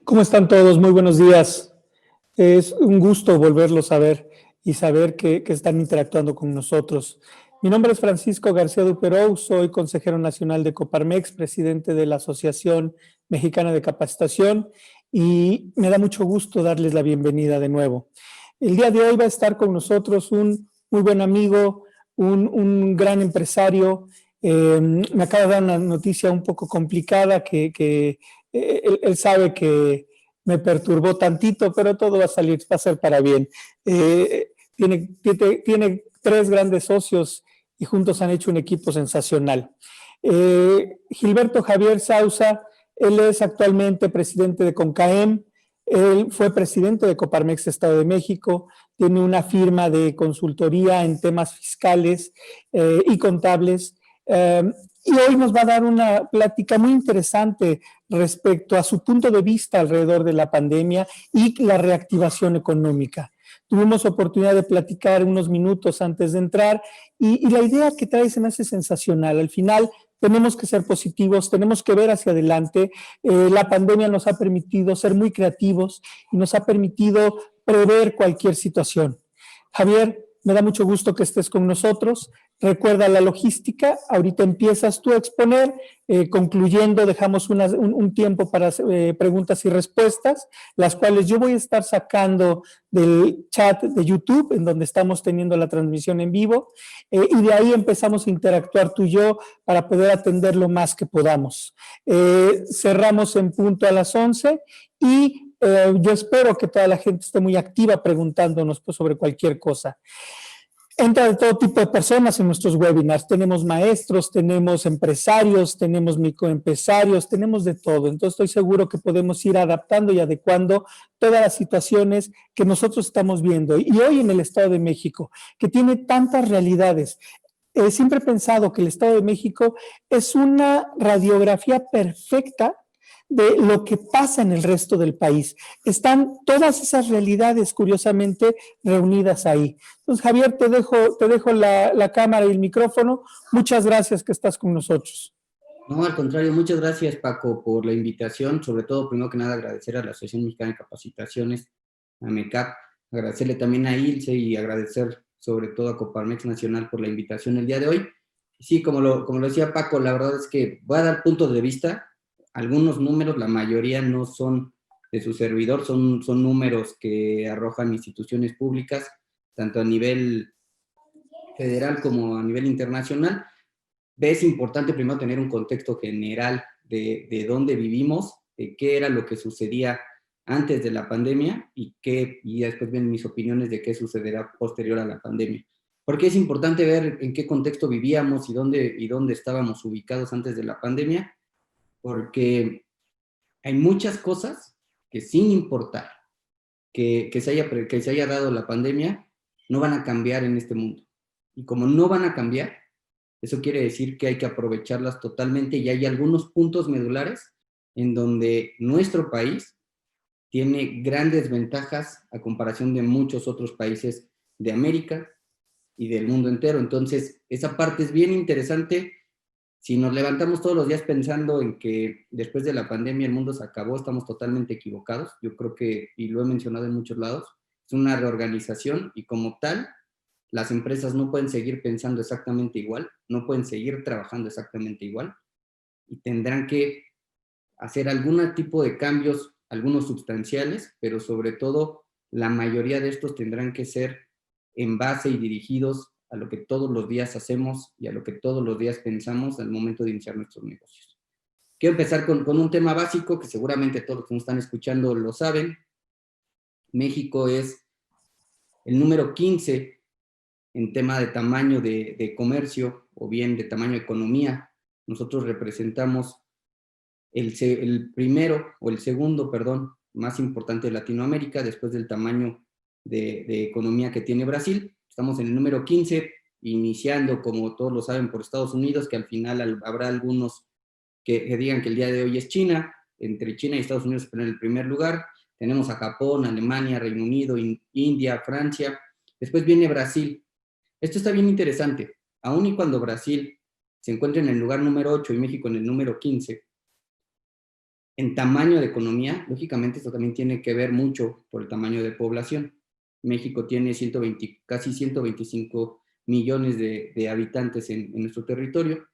¿Cómo están todos? Muy buenos días. Es un gusto volverlos a ver y saber que están interactuando con nosotros. Mi nombre es Francisco García Duperou, soy consejero nacional de Coparmex, presidente de la Asociación Mexicana de Capacitación, y me da mucho gusto darles la bienvenida de nuevo. El día de hoy va a estar con nosotros un muy buen amigo, un gran empresario. Me acaba de dar una noticia un poco complicada que él sabe que me perturbó tantito, pero todo va a salir, va a ser para bien. Tiene tres grandes socios y juntos han hecho un equipo sensacional. Gilberto Javier Sousa, él es actualmente presidente de CONCAEM, él fue presidente de Coparmex Estado de México, tiene una firma de consultoría en temas fiscales y contables, y hoy nos va a dar una plática muy interesante respecto a su punto de vista alrededor de la pandemia y la reactivación económica. Tuvimos oportunidad de platicar unos minutos antes de entrar y la idea que trae se me hace sensacional. Al final tenemos que ser positivos, tenemos que ver hacia adelante. La pandemia nos ha permitido ser muy creativos y nos ha permitido prever cualquier situación. Javier, me da mucho gusto que estés con nosotros. Recuerda la logística, ahorita empiezas tú a exponer, concluyendo dejamos un tiempo para preguntas y respuestas, las cuales yo voy a estar sacando del chat de YouTube, en donde estamos teniendo la transmisión en vivo, y de ahí empezamos a interactuar tú y yo para poder atender lo más que podamos. Cerramos en punto a las 11 y yo espero que toda la gente esté muy activa preguntándonos pues, sobre cualquier cosa. Entra de todo tipo de personas en nuestros webinars. Tenemos maestros, tenemos empresarios, tenemos microempresarios, tenemos de todo. Entonces estoy seguro que podemos ir adaptando y adecuando todas las situaciones que nosotros estamos viendo. Y hoy en el Estado de México, que tiene tantas realidades, siempre he pensado que el Estado de México es una radiografía perfecta de lo que pasa en el resto del país. Están todas esas realidades, curiosamente, reunidas ahí. Entonces, Javier, te dejo la cámara y el micrófono. Muchas gracias que estás con nosotros. No, al contrario, muchas gracias, Paco, por la invitación. Sobre todo, primero que nada, agradecer a la Asociación Mexicana de Capacitaciones, a MECAP, agradecerle también a ILCE y agradecer sobre todo a Coparmex Nacional por la invitación el día de hoy. Sí, como lo decía Paco, la verdad es que voy a dar puntos de vista. Algunos números, la mayoría no son de su servidor, son números que arrojan instituciones públicas, tanto a nivel federal como a nivel internacional. Es importante primero tener un contexto general de dónde vivimos, de qué era lo que sucedía antes de la pandemia y después vienen mis opiniones de qué sucederá posterior a la pandemia. Porque es importante ver en qué contexto vivíamos y dónde estábamos ubicados antes de la pandemia, porque hay muchas cosas que sin importar que se haya dado la pandemia, no van a cambiar en este mundo. Y como no van a cambiar, eso quiere decir que hay que aprovecharlas totalmente y hay algunos puntos medulares en donde nuestro país tiene grandes ventajas a comparación de muchos otros países de América y del mundo entero. Entonces, esa parte es bien interesante. Si nos levantamos todos los días pensando en que después de la pandemia el mundo se acabó, estamos totalmente equivocados. Yo creo que, y lo he mencionado en muchos lados, es una reorganización y como tal, las empresas no pueden seguir pensando exactamente igual, no pueden seguir trabajando exactamente igual y tendrán que hacer algún tipo de cambios, algunos sustanciales, pero sobre todo la mayoría de estos tendrán que ser en base y dirigidos a lo que todos los días hacemos y a lo que todos los días pensamos al momento de iniciar nuestros negocios. Quiero empezar con un tema básico que seguramente todos los que nos están escuchando lo saben. México es el número 15 en tema de tamaño de comercio o bien de tamaño de economía. Nosotros representamos el primero o el segundo, perdón, más importante de Latinoamérica después del tamaño de economía que tiene Brasil. Estamos en el número 15, iniciando, como todos lo saben, por Estados Unidos, que al final habrá algunos que digan que el día de hoy es China. Entre China y Estados Unidos en el primer lugar. Tenemos a Japón, Alemania, Reino Unido, India, Francia. Después viene Brasil. Esto está bien interesante. Aun y cuando Brasil se encuentra en el lugar número 8 y México en el número 15, En tamaño de economía, lógicamente esto también tiene que ver mucho por el tamaño de población. México tiene casi 125 millones de habitantes en nuestro territorio.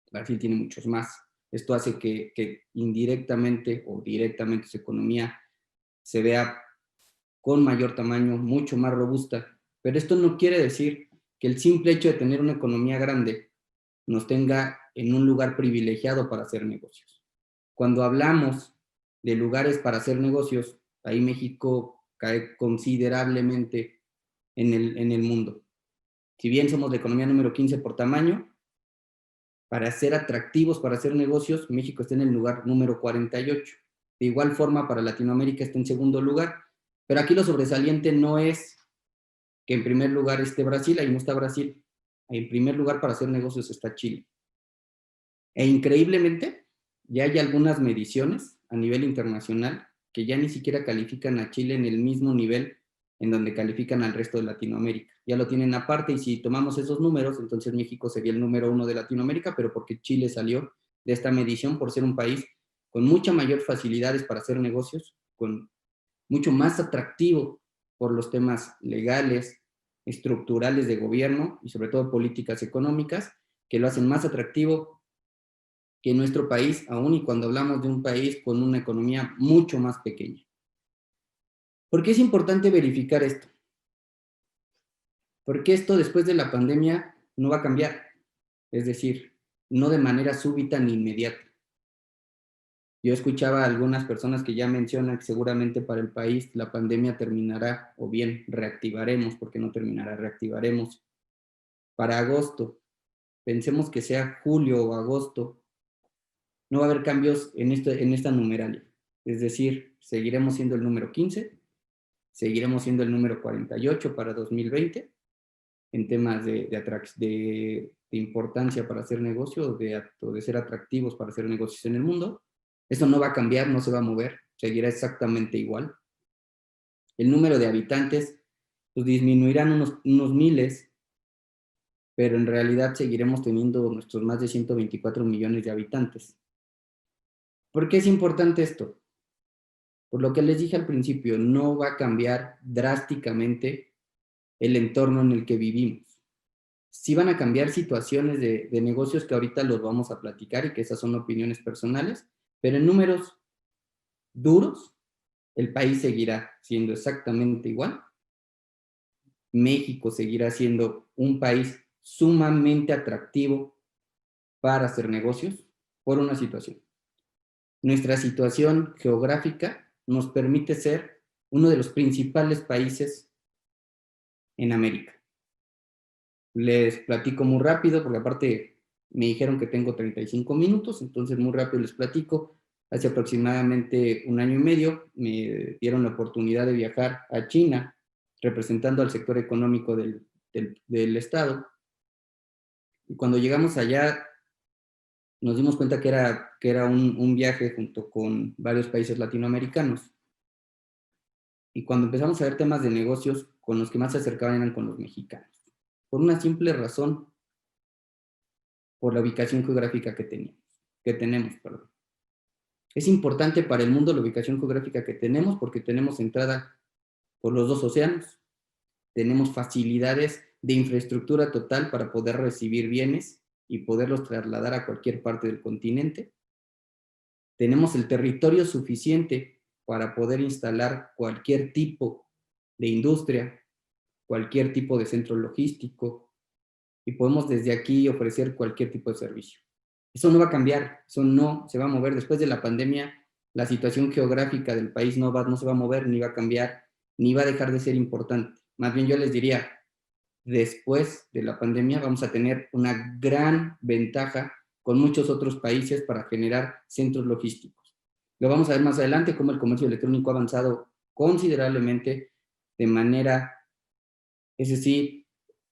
Brasil tiene muchos más. Esto hace que indirectamente o directamente su economía se vea con mayor tamaño, mucho más robusta. Pero esto no quiere decir que el simple hecho de tener una economía grande nos tenga en un lugar privilegiado para hacer negocios. Cuando hablamos de lugares para hacer negocios, ahí México cae considerablemente en el mundo. Si bien somos la economía número 15 por tamaño, para ser atractivos, para hacer negocios, México está en el lugar número 48. De igual forma, para Latinoamérica está en segundo lugar. Pero aquí lo sobresaliente no es que en primer lugar esté Brasil, ahí no está Brasil. En primer lugar para hacer negocios está Chile. E increíblemente, ya hay algunas mediciones a nivel internacional que ya ni siquiera califican a Chile en el mismo nivel en donde califican al resto de Latinoamérica. Ya lo tienen aparte y si tomamos esos números, entonces México sería el número 1 de Latinoamérica, pero porque Chile salió de esta medición por ser un país con mucha mayor facilidades para hacer negocios, con mucho más atractivo por los temas legales, estructurales de gobierno y sobre todo políticas económicas, que lo hacen más atractivo que nuestro país, aún y cuando hablamos de un país con una economía mucho más pequeña. ¿Por qué es importante verificar esto? Porque esto después de la pandemia no va a cambiar, es decir, no de manera súbita ni inmediata. Yo escuchaba a algunas personas que ya mencionan que seguramente para el país la pandemia terminará, o bien reactivaremos, porque no terminará, reactivaremos para agosto. Pensemos que sea julio o agosto, no va a haber cambios en esta numeralia. Es decir, seguiremos siendo el número 15, seguiremos siendo el número 48 para 2020 en temas de importancia para hacer negocios, de ser atractivos para hacer negocios en el mundo. Eso no va a cambiar, no se va a mover, seguirá exactamente igual. El número de habitantes pues, disminuirán unos miles, pero en realidad seguiremos teniendo nuestros más de 124 millones de habitantes. ¿Por qué es importante esto? Por lo que les dije al principio, no va a cambiar drásticamente el entorno en el que vivimos. Sí van a cambiar situaciones de negocios que ahorita los vamos a platicar y que esas son opiniones personales, pero en números duros, el país seguirá siendo exactamente igual. México seguirá siendo un país sumamente atractivo para hacer negocios por una situación. Nuestra situación geográfica nos permite ser uno de los principales países en América. Les platico muy rápido, porque aparte me dijeron que tengo 35 minutos, entonces muy rápido les platico. Hace aproximadamente 1 año y medio me dieron la oportunidad de viajar a China, representando al sector económico del Estado. Y cuando llegamos allá, nos dimos cuenta que era un viaje junto con varios países latinoamericanos. Y cuando empezamos a ver temas de negocios, con los que más se acercaban eran con los mexicanos. Por una simple razón, por la ubicación geográfica que tenemos. Es importante para el mundo la ubicación geográfica que tenemos porque tenemos entrada por los 2 océanos, tenemos facilidades de infraestructura total para poder recibir bienes y poderlos trasladar a cualquier parte del continente. Tenemos el territorio suficiente para poder instalar cualquier tipo de industria, cualquier tipo de centro logístico, y podemos desde aquí ofrecer cualquier tipo de servicio. Eso no va a cambiar, eso no se va a mover. Después de la pandemia, la situación geográfica del país no se va a mover, ni va a cambiar, ni va a dejar de ser importante. Más bien yo les diría, después de la pandemia vamos a tener una gran ventaja con muchos otros países para generar centros logísticos. Lo vamos a ver más adelante, cómo el comercio electrónico ha avanzado considerablemente de manera, es decir,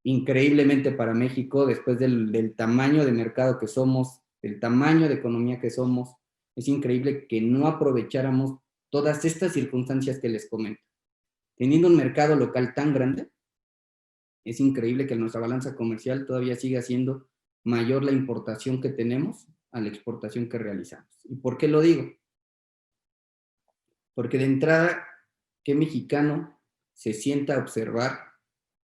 increíblemente para México, después del tamaño de mercado que somos, del tamaño de economía que somos. Es increíble que no aprovecháramos todas estas circunstancias que les comento. Teniendo un mercado local tan grande, es increíble que nuestra balanza comercial todavía siga siendo mayor la importación que tenemos a la exportación que realizamos. ¿Y por qué lo digo? Porque de entrada, ¿qué mexicano se sienta a observar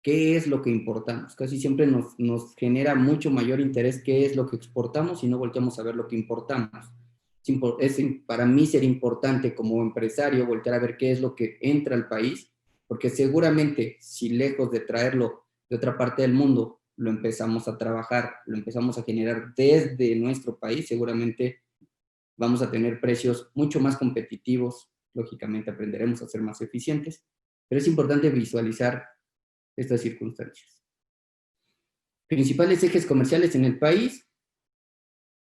qué es lo que importamos? Casi siempre nos genera mucho mayor interés qué es lo que exportamos y no volteamos a ver lo que importamos. Para mí sería importante como empresario voltear a ver qué es lo que entra al país, porque seguramente si lejos de traerlo de otra parte del mundo, lo empezamos a trabajar, lo empezamos a generar desde nuestro país, seguramente vamos a tener precios mucho más competitivos, lógicamente aprenderemos a ser más eficientes, pero es importante visualizar estas circunstancias. Principales ejes comerciales en el país,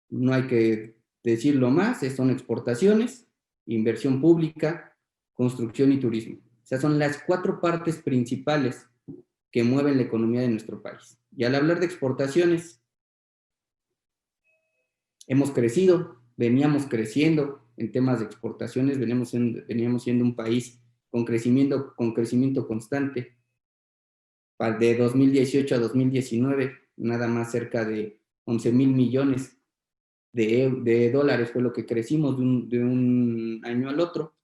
no hay que decirlo más, son exportaciones, inversión pública, construcción y turismo. O sea, son las 4 partes principales que mueven la economía de nuestro país. Y al hablar de exportaciones, hemos crecido, veníamos creciendo en temas de exportaciones, veníamos siendo un país con crecimiento constante. De 2018 a 2019, nada más cerca de 11,000 millones de dólares fue lo que crecimos de un año al otro.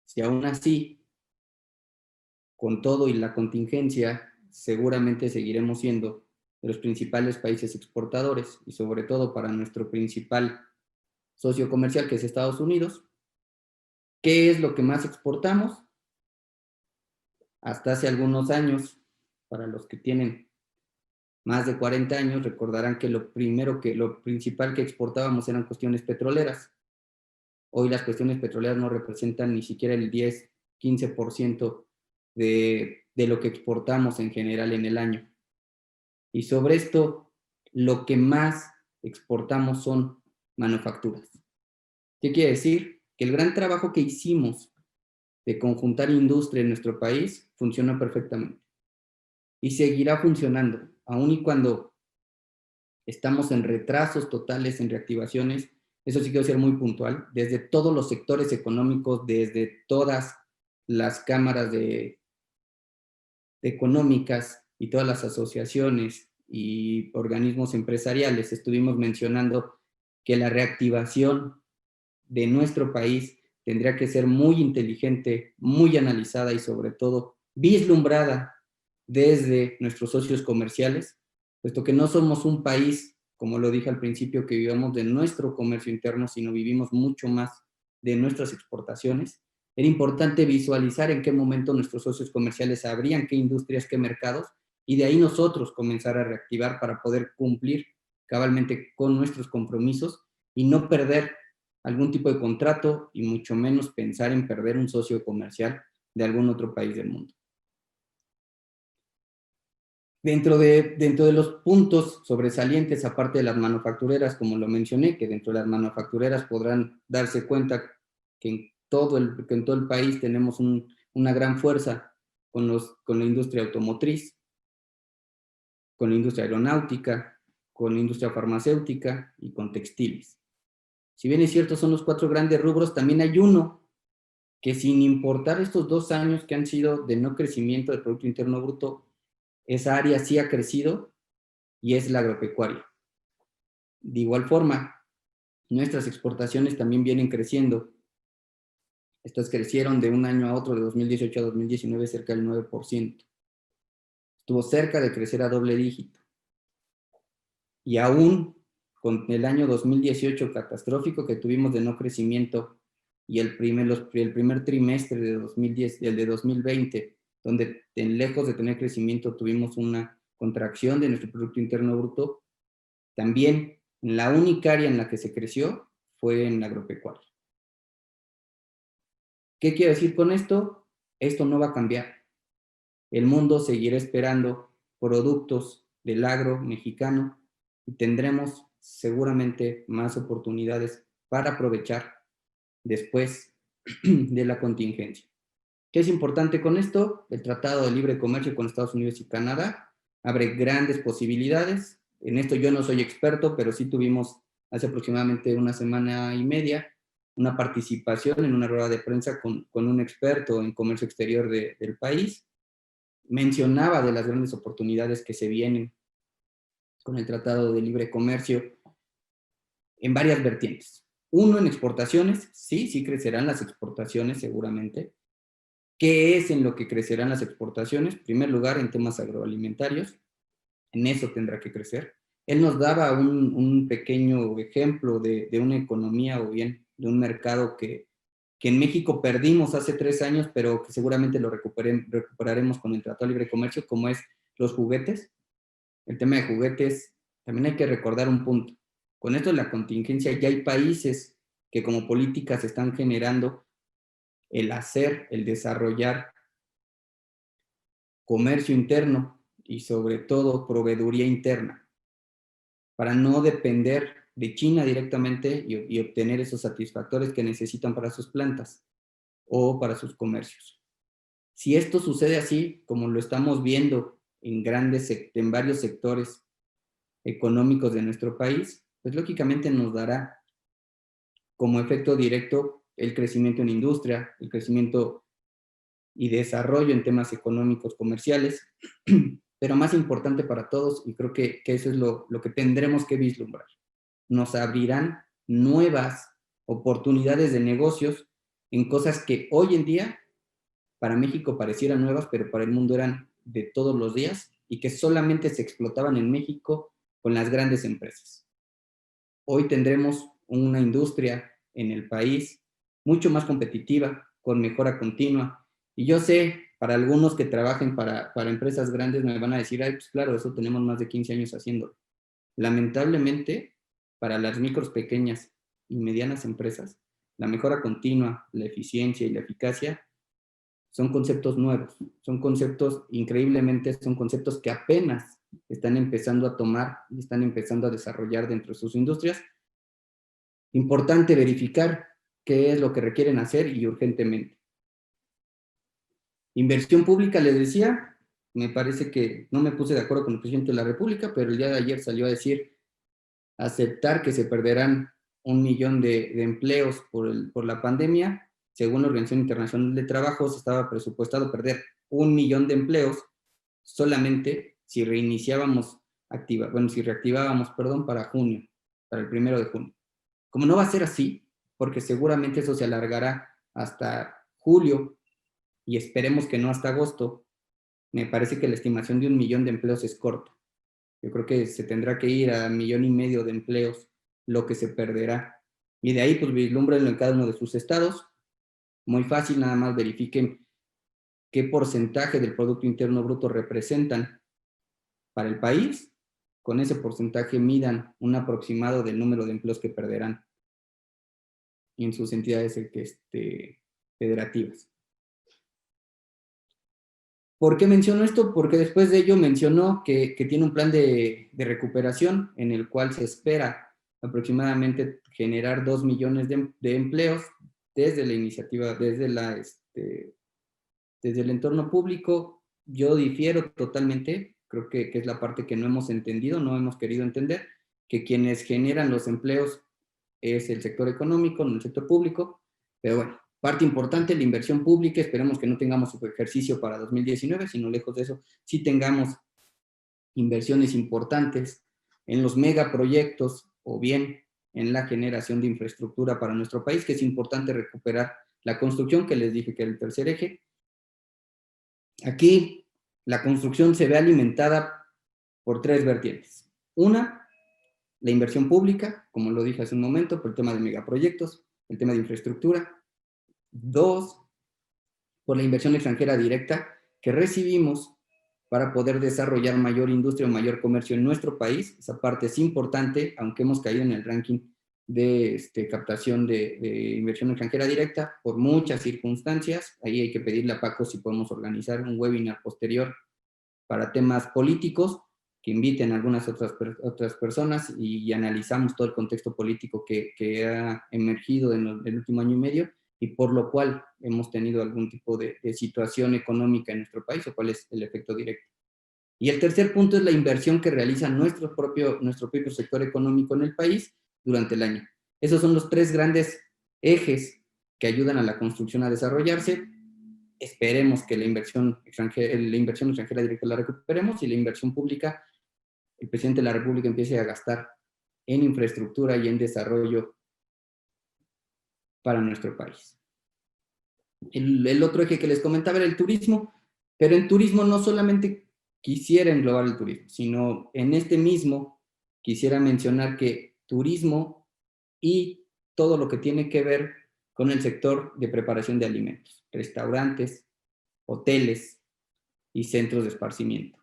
Si aún así, con todo y la contingencia, seguramente seguiremos siendo de los principales países exportadores y sobre todo para nuestro principal socio comercial, que es Estados Unidos. ¿Qué es lo que más exportamos? Hasta hace algunos años, para los que tienen más de 40 años, recordarán que lo principal que exportábamos eran cuestiones petroleras. Hoy las cuestiones petroleras no representan ni siquiera el 10, 15% de lo que exportamos en general en el año. Y sobre esto, lo que más exportamos son manufacturas. ¿Qué quiere decir? Que el gran trabajo que hicimos de conjuntar industria en nuestro país funcionó perfectamente. Y seguirá funcionando, aun y cuando estamos en retrasos totales, en reactivaciones. Eso sí quiero ser muy puntual, desde todos los sectores económicos, desde todas las cámaras económicas y todas las asociaciones y organismos empresariales, estuvimos mencionando que la reactivación de nuestro país tendría que ser muy inteligente, muy analizada y sobre todo vislumbrada desde nuestros socios comerciales, puesto que no somos un país, como lo dije al principio, que vivamos de nuestro comercio interno, sino vivimos mucho más de nuestras exportaciones. Era importante visualizar en qué momento nuestros socios comerciales abrían qué industrias, qué mercados, y de ahí nosotros comenzar a reactivar para poder cumplir cabalmente con nuestros compromisos y no perder algún tipo de contrato y mucho menos pensar en perder un socio comercial de algún otro país del mundo. Dentro de los puntos sobresalientes, aparte de las manufactureras, como lo mencioné, que dentro de las manufactureras podrán darse cuenta que en todo el país tenemos una gran fuerza con la industria automotriz, con la industria aeronáutica, con la industria farmacéutica y con textiles. Si bien es cierto, son los 4 grandes rubros, también hay uno que, sin importar estos 2 años que han sido de no crecimiento del Producto Interno Bruto, esa área sí ha crecido, y es la agropecuaria. De igual forma, nuestras exportaciones también vienen creciendo. Estas crecieron de un año a otro, de 2018 a 2019, cerca del 9%. Estuvo cerca de crecer a doble dígito. Y aún con el año 2018 catastrófico que tuvimos de no crecimiento y el primer trimestre de 2010, el de 2020, donde lejos de tener crecimiento tuvimos una contracción de nuestro Producto Interno Bruto, también la única área en la que se creció fue en la agropecuaria. ¿Qué quiero decir con esto? Esto no va a cambiar. El mundo seguirá esperando productos del agro mexicano y tendremos seguramente más oportunidades para aprovechar después de la contingencia. ¿Qué es importante con esto? El Tratado de Libre Comercio con Estados Unidos y Canadá abre grandes posibilidades. En esto yo no soy experto, pero sí tuvimos hace aproximadamente una semana y media una participación en una rueda de prensa con un experto en comercio exterior del país. Mencionaba de las grandes oportunidades que se vienen con el Tratado de Libre Comercio en varias vertientes. Uno, en exportaciones, sí crecerán las exportaciones seguramente. ¿Qué es en lo que crecerán las exportaciones? En primer lugar, en temas agroalimentarios, en eso tendrá que crecer. Él nos daba un pequeño ejemplo de una economía o bien de un mercado que en México perdimos hace 3 años, pero que seguramente lo recuperaremos con el Tratado de Libre Comercio, como es los juguetes. El tema de juguetes, también hay que recordar un punto. Con esto de la contingencia, ya hay países que como políticas están generando el hacer, el desarrollar comercio interno y sobre todo proveeduría interna, para no depender de China directamente y obtener esos satisfactores que necesitan para sus plantas o para sus comercios. Si esto sucede así, como lo estamos viendo en varios sectores económicos de nuestro país, pues lógicamente nos dará como efecto directo el crecimiento en industria, el crecimiento y desarrollo en temas económicos, comerciales, pero más importante para todos, y creo que eso es lo que tendremos que vislumbrar. Nos abrirán nuevas oportunidades de negocios en cosas que hoy en día para México parecieran nuevas, pero para el mundo eran de todos los días y que solamente se explotaban en México con las grandes empresas. Hoy tendremos una industria en el país mucho más competitiva, con mejora continua. Y yo sé, para algunos que trabajen para empresas grandes me van a decir, ay, pues claro, eso tenemos más de 15 años haciéndolo. Lamentablemente, para las micros, pequeñas y medianas empresas, la mejora continua, la eficiencia y la eficacia son conceptos nuevos, son conceptos increíblemente, son conceptos que apenas están empezando a tomar y están empezando a desarrollar dentro de sus industrias. Importante verificar qué es lo que requieren hacer y urgentemente. Inversión pública, les decía, me parece que no me puse de acuerdo con el presidente de la República, pero el día de ayer salió a decir, aceptar que se perderán 1 millón de empleos por la pandemia. Según la Organización Internacional de Trabajo, se estaba presupuestado perder 1 millón de empleos solamente si reactivábamos, para junio, para el 1 de junio. Como no va a ser así, porque seguramente eso se alargará hasta julio y esperemos que no hasta agosto, me parece que la estimación de 1 millón de empleos es corta. Yo creo que se tendrá que ir a 1,5 millones de empleos, lo que se perderá. Y de ahí, pues, vislúmbrenlo en cada uno de sus estados. Muy fácil, nada más verifiquen qué porcentaje del Producto Interno Bruto representan para el país. Con ese porcentaje midan un aproximado del número de empleos que perderán en sus entidades federativas. ¿Por qué menciono esto? Porque después de ello mencionó que tiene un plan de recuperación en el cual se espera aproximadamente generar 2 millones de empleos desde la iniciativa, desde el entorno público. Yo difiero totalmente, creo que es la parte que no hemos entendido, no hemos querido entender, que quienes generan los empleos es el sector económico, no el sector público, pero bueno, parte importante, la inversión pública, esperemos que no tengamos su ejercicio para 2019, sino lejos de eso, sí tengamos inversiones importantes en los megaproyectos o bien en la generación de infraestructura para nuestro país, que es importante recuperar la construcción, que les dije que era el tercer eje. Aquí la construcción se ve alimentada por 3 vertientes. Una, la inversión pública, como lo dije hace un momento, por el tema de megaproyectos, el tema de infraestructura. 2, por la inversión extranjera directa que recibimos para poder desarrollar mayor industria o mayor comercio en nuestro país. Esa parte es importante, aunque hemos caído en el ranking de captación de inversión extranjera directa por muchas circunstancias. Ahí hay que pedirle a Paco si podemos organizar un webinar posterior para temas políticos, que inviten a algunas otras personas y analizamos todo el contexto político que ha emergido en el último año y medio y por lo cual hemos tenido algún tipo de situación económica en nuestro país o cuál es el efecto directo. Y el tercer punto es la inversión que realiza nuestro propio sector económico en el país durante el año. Esos son los 3 grandes ejes que ayudan a la construcción a desarrollarse. Esperemos que la inversión extranjera directa la recuperemos y la inversión pública, el presidente de la República empiece a gastar en infraestructura y en desarrollo para nuestro país. El otro eje que les comentaba era el turismo, pero en turismo no solamente quisiera englobar el turismo, sino en este mismo quisiera mencionar que turismo y todo lo que tiene que ver con el sector de preparación de alimentos, restaurantes, hoteles y centros de esparcimiento.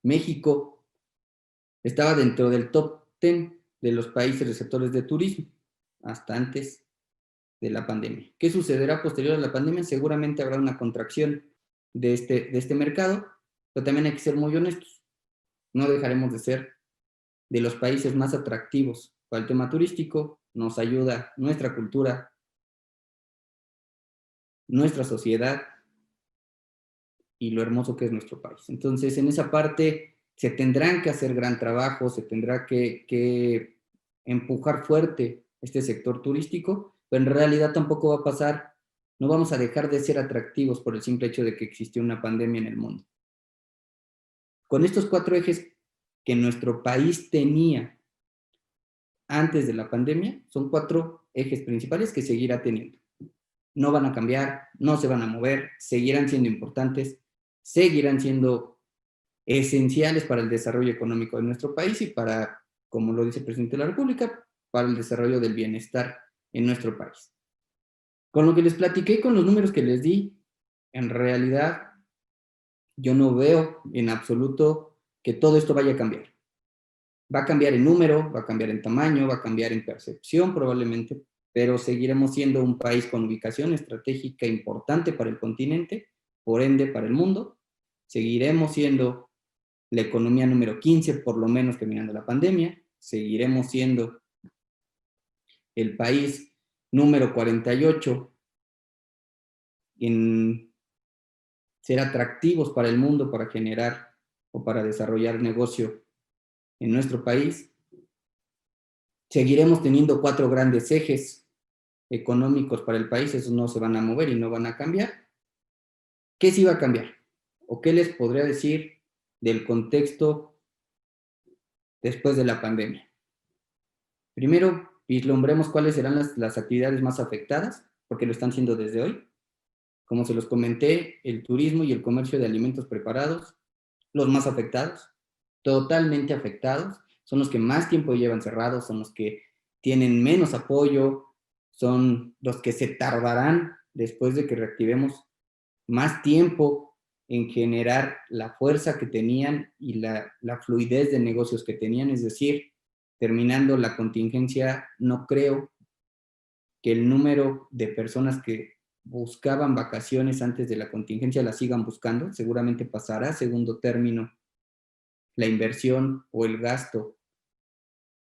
México estaba dentro del top 10 de los países receptores de turismo, hasta antes de la pandemia. ¿Qué sucederá posterior a la pandemia? Seguramente habrá una contracción de este mercado, pero también hay que ser muy honestos. No dejaremos de ser de los países más atractivos para el tema turístico. Nos ayuda nuestra cultura, nuestra sociedad y lo hermoso que es nuestro país. Entonces, en esa parte se tendrán que hacer gran trabajo, se tendrá que empujar fuerte este sector turístico, pero en realidad tampoco va a pasar, no vamos a dejar de ser atractivos por el simple hecho de que existió una pandemia en el mundo. Con estos 4 ejes que nuestro país tenía antes de la pandemia, son 4 ejes principales que seguirá teniendo. No van a cambiar, no se van a mover, seguirán siendo importantes, seguirán siendo esenciales para el desarrollo económico de nuestro país y para, como lo dice el presidente de la República, para el desarrollo del bienestar en nuestro país. Con lo que les platiqué, con los números que les di, en realidad yo no veo en absoluto que todo esto vaya a cambiar. Va a cambiar en número, va a cambiar en tamaño, va a cambiar en percepción probablemente, pero seguiremos siendo un país con ubicación estratégica importante para el continente, por ende para el mundo. Seguiremos siendo la economía número 15, por lo menos terminando la pandemia. Seguiremos siendo el país número 48 en ser atractivos para el mundo, para generar o para desarrollar negocio en nuestro país. Seguiremos teniendo 4 grandes ejes económicos para el país, esos no se van a mover y no van a cambiar. ¿Qué sí va a cambiar? ¿O qué les podría decir del contexto después de la pandemia? Primero, vislumbremos cuáles serán las actividades más afectadas, porque lo están siendo desde hoy. Como se los comenté, el turismo y el comercio de alimentos preparados, los más afectados, totalmente afectados, son los que más tiempo llevan cerrados, son los que tienen menos apoyo, son los que se tardarán después de que reactivemos más tiempo en generar la fuerza que tenían y la fluidez de negocios que tenían, es decir, terminando la contingencia, no creo que el número de personas que buscaban vacaciones antes de la contingencia las sigan buscando, seguramente pasará a segundo término la inversión o el gasto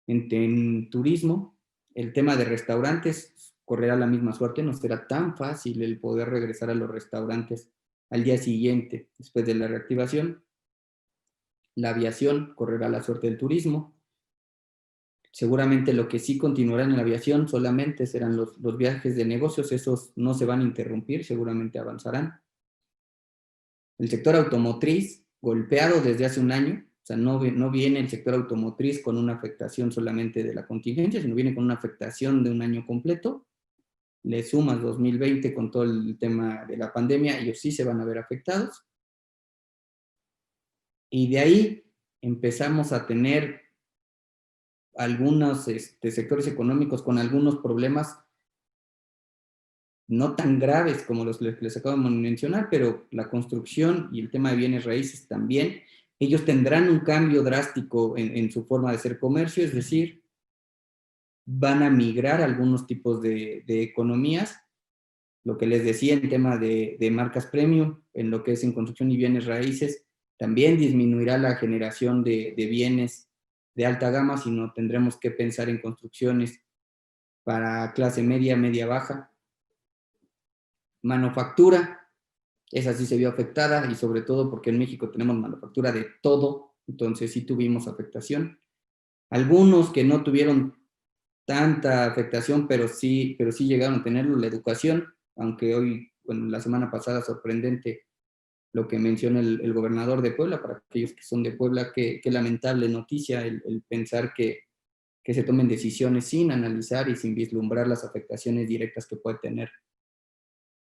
en turismo. El tema de restaurantes correrá la misma suerte, no será tan fácil el poder regresar a los restaurantes al día siguiente después de la reactivación. La aviación correrá la suerte del turismo. Seguramente lo que sí continuará en la aviación solamente serán los viajes de negocios, esos no se van a interrumpir, seguramente avanzarán. El sector automotriz, golpeado desde hace un año, o sea, no viene el sector automotriz con una afectación solamente de la contingencia, sino viene con una afectación de un año completo. Le sumas 2020 con todo el tema de la pandemia, ellos sí se van a ver afectados. Y de ahí empezamos a tener algunos sectores económicos con algunos problemas no tan graves como los que les acabo de mencionar, pero la construcción y el tema de bienes raíces también, ellos tendrán un cambio drástico en su forma de hacer comercio, es decir, van a migrar algunos tipos de economías, lo que les decía en tema de marcas premium, en lo que es en construcción y bienes raíces, también disminuirá la generación de bienes de alta gama, sino tendremos que pensar en construcciones para clase media, media baja. Manufactura, esa sí se vio afectada y sobre todo porque en México tenemos manufactura de todo, entonces sí tuvimos afectación. Algunos que no tuvieron tanta afectación, pero sí llegaron a tenerlo, la educación, aunque hoy, bueno, la semana pasada, sorprendente lo que menciona el gobernador de Puebla, para aquellos que son de Puebla, qué lamentable noticia el pensar que que se tomen decisiones sin analizar y sin vislumbrar las afectaciones directas que puede tener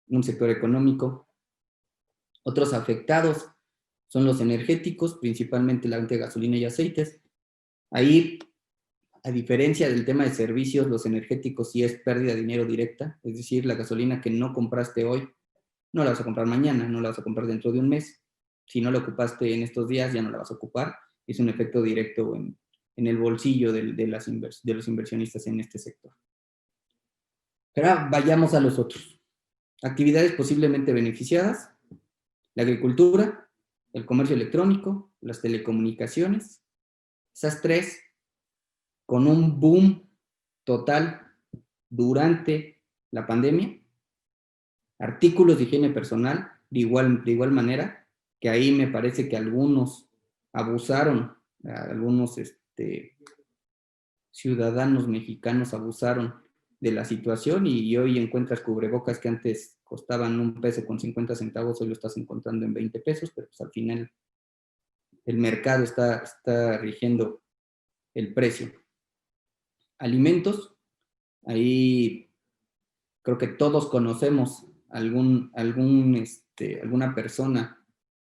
un sector económico. Otros afectados son los energéticos, principalmente la venta de gasolina y aceites. Ahí, a diferencia del tema de servicios, los energéticos sí es pérdida de dinero directa, es decir, la gasolina que no compraste hoy, no la vas a comprar mañana, no la vas a comprar dentro de un mes. Si no la ocupaste en estos días, ya no la vas a ocupar. Es un efecto directo en el bolsillo de los inversionistas en este sector. Pero vayamos a los otros. Actividades posiblemente beneficiadas: la agricultura, el comercio electrónico, las telecomunicaciones. Esas tres, con un boom total durante la pandemia. Artículos de higiene personal, de igual manera, que ahí me parece que algunos abusaron, algunos ciudadanos mexicanos abusaron de la situación y hoy encuentras cubrebocas que antes costaban $1.50, hoy lo estás encontrando en 20 pesos, pero pues al final el mercado está rigiendo el precio. Alimentos, ahí creo que todos conocemos alguna persona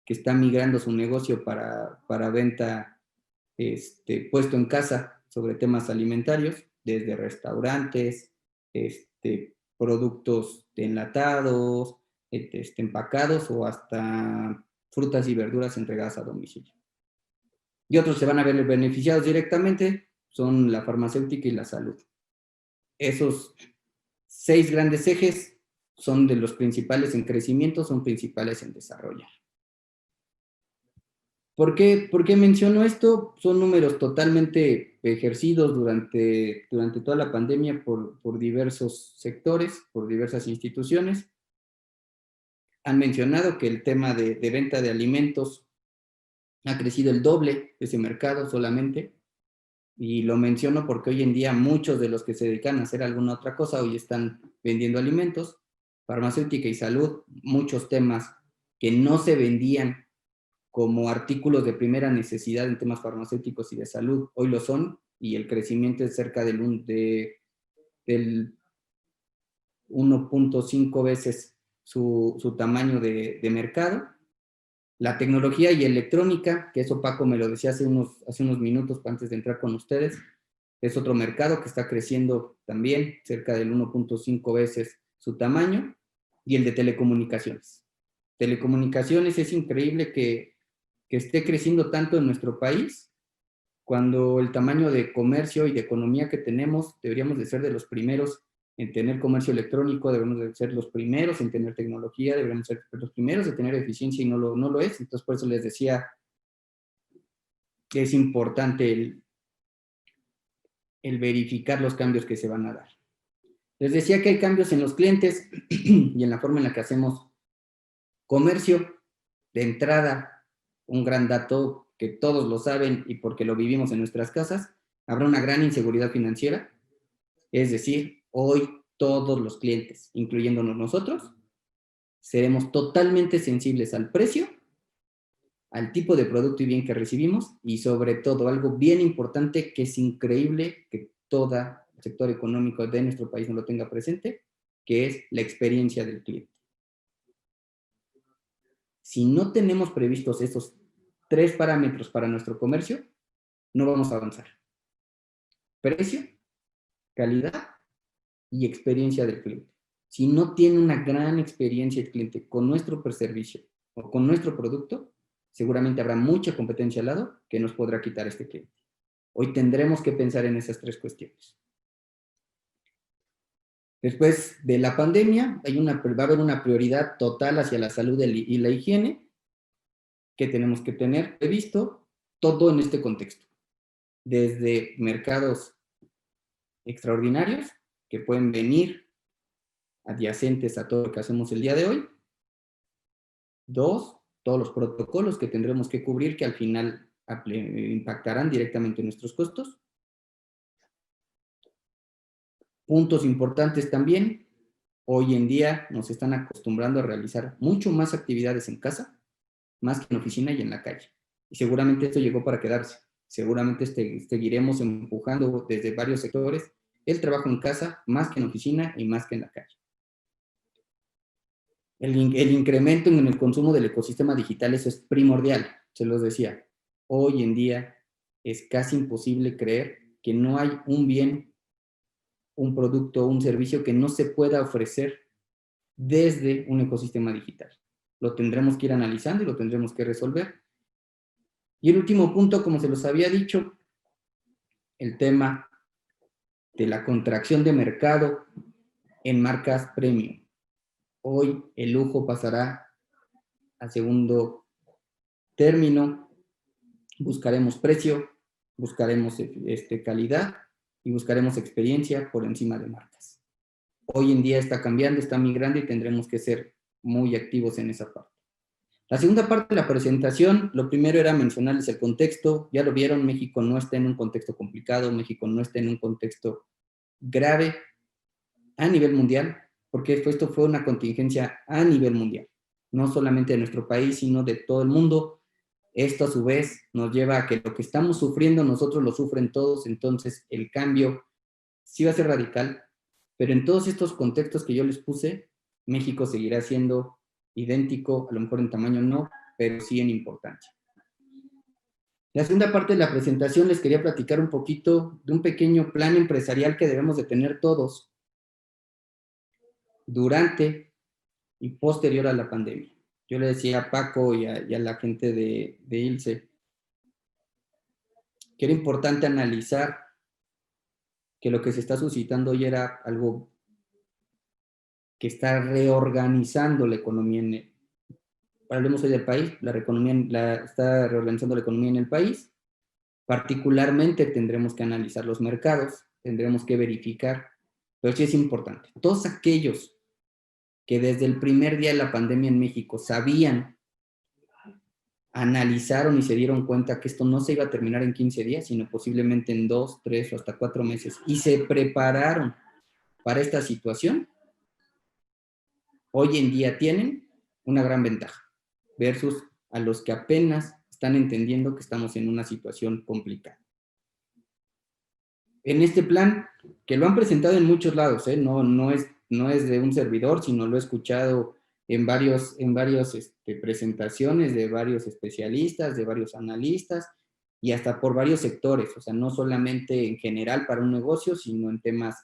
que está migrando su negocio para venta puesto en casa sobre temas alimentarios, desde restaurantes, productos enlatados, empacados o hasta frutas y verduras entregadas a domicilio. Y otros se van a ver beneficiados directamente, son la farmacéutica y la salud. Esos 6 grandes ejes son de los principales en crecimiento, son principales en desarrollo. ¿Por qué menciono esto? Son números totalmente ejercidos durante toda la pandemia por diversos sectores, por diversas instituciones. Han mencionado que el tema de venta de alimentos ha crecido el doble de ese mercado solamente. Y lo menciono porque hoy en día muchos de los que se dedican a hacer alguna otra cosa hoy están vendiendo alimentos, farmacéutica y salud, muchos temas que no se vendían como artículos de primera necesidad en temas farmacéuticos y de salud, hoy lo son, y el crecimiento es cerca del 1.5 veces su tamaño de mercado. La tecnología y electrónica, que eso Paco me lo decía hace unos minutos antes de entrar con ustedes, es otro mercado que está creciendo también, cerca del 1.5 veces su tamaño, y el de telecomunicaciones. Telecomunicaciones es increíble que esté creciendo tanto en nuestro país, cuando el tamaño de comercio y de economía que tenemos, deberíamos de ser de los primeros en tener comercio electrónico, debemos de ser los primeros en tener tecnología, debemos ser los primeros en tener eficiencia y no lo es. Entonces, por eso les decía que es importante el verificar los cambios que se van a dar. Les decía que hay cambios en los clientes y en la forma en la que hacemos comercio. De entrada, un gran dato que todos lo saben y porque lo vivimos en nuestras casas, habrá una gran inseguridad financiera. Es decir, hoy todos los clientes, incluyéndonos nosotros, seremos totalmente sensibles al precio, al tipo de producto y bien que recibimos, y sobre todo algo bien importante que es increíble que todo el sector económico de nuestro país no lo tenga presente, que es la experiencia del cliente. Si no tenemos previstos esos 3 parámetros para nuestro comercio, no vamos a avanzar. Precio, calidad y experiencia del cliente. Si no tiene una gran experiencia el cliente con nuestro servicio o con nuestro producto, seguramente habrá mucha competencia al lado que nos podrá quitar este cliente. Hoy tendremos que pensar en esas 3 cuestiones. Después de la pandemia, va a haber una prioridad total hacia la salud y la higiene, que tenemos que tener previsto todo en este contexto. Desde mercados extraordinarios, que pueden venir adyacentes a todo lo que hacemos el día de hoy. 2, todos los protocolos que tendremos que cubrir, que al final impactarán directamente en nuestros costos. Puntos importantes también, hoy en día nos están acostumbrando a realizar mucho más actividades en casa, más que en oficina y en la calle. Y seguramente esto llegó para quedarse. seguramente seguiremos empujando desde varios sectores el trabajo en casa, más que en oficina y más que en la calle. El incremento en el consumo del ecosistema digital, eso es primordial, se los decía. Hoy en día es casi imposible creer que no hay un bien, un producto, un servicio que no se pueda ofrecer desde un ecosistema digital. Lo tendremos que ir analizando y lo tendremos que resolver. Y el último punto, como se los había dicho, el tema de la contracción de mercado en marcas premium. Hoy el lujo pasará a segundo término, buscaremos precio, buscaremos calidad y buscaremos experiencia por encima de marcas. Hoy en día está cambiando, está migrando y tendremos que ser muy activos en esa parte. La segunda parte de la presentación, lo primero era mencionarles el contexto. Ya lo vieron, México no está en un contexto complicado, México no está en un contexto grave a nivel mundial, porque esto fue una contingencia a nivel mundial, no solamente de nuestro país, sino de todo el mundo. Esto a su vez nos lleva a que lo que estamos sufriendo nosotros lo sufren todos, entonces el cambio sí va a ser radical, pero en todos estos contextos que yo les puse, México seguirá siendo idéntico, a lo mejor en tamaño no, pero sí en importancia. La segunda parte de la presentación les quería platicar un poquito de un pequeño plan empresarial que debemos de tener todos durante y posterior a la pandemia. Yo le decía a Paco y a la gente de ILSE que era importante analizar que lo que se está suscitando hoy era algo que está reorganizando la economía hablemos hoy del país, está reorganizando la economía en el país. Particularmente tendremos que analizar los mercados, tendremos que verificar, pero sí es importante. Todos aquellos que desde el primer día de la pandemia en México sabían, analizaron y se dieron cuenta que esto no se iba a terminar en 15 días, sino posiblemente en 2, 3 o hasta 4 meses, y se prepararon para esta situación, hoy en día tienen una gran ventaja versus a los que apenas están entendiendo que estamos en una situación complicada. En este plan, que lo han presentado en muchos lados, no es de un servidor, sino lo he escuchado en varias presentaciones de varios especialistas, de varios analistas, y hasta por varios sectores, o sea, no solamente en general para un negocio, sino en temas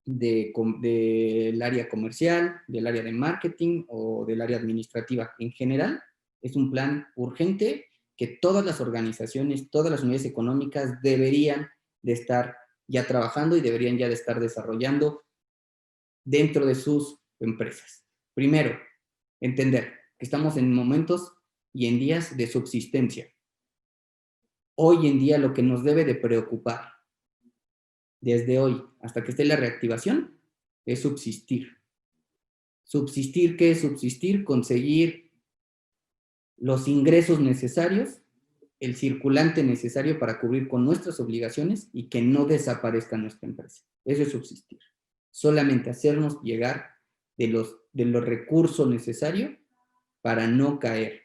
del área comercial, del área de marketing o del área administrativa. En general, es un plan urgente que todas las organizaciones, todas las unidades económicas deberían de estar ya trabajando y deberían ya de estar desarrollando dentro de sus empresas. Primero, entender que estamos en momentos y en días de subsistencia. Hoy en día lo que nos debe de preocupar desde hoy hasta que esté la reactivación es subsistir. ¿Subsistir qué es subsistir? Conseguir los ingresos necesarios, el circulante necesario para cubrir con nuestras obligaciones y que no desaparezca nuestra empresa. Eso es subsistir. Solamente hacernos llegar de los recursos necesarios para no caer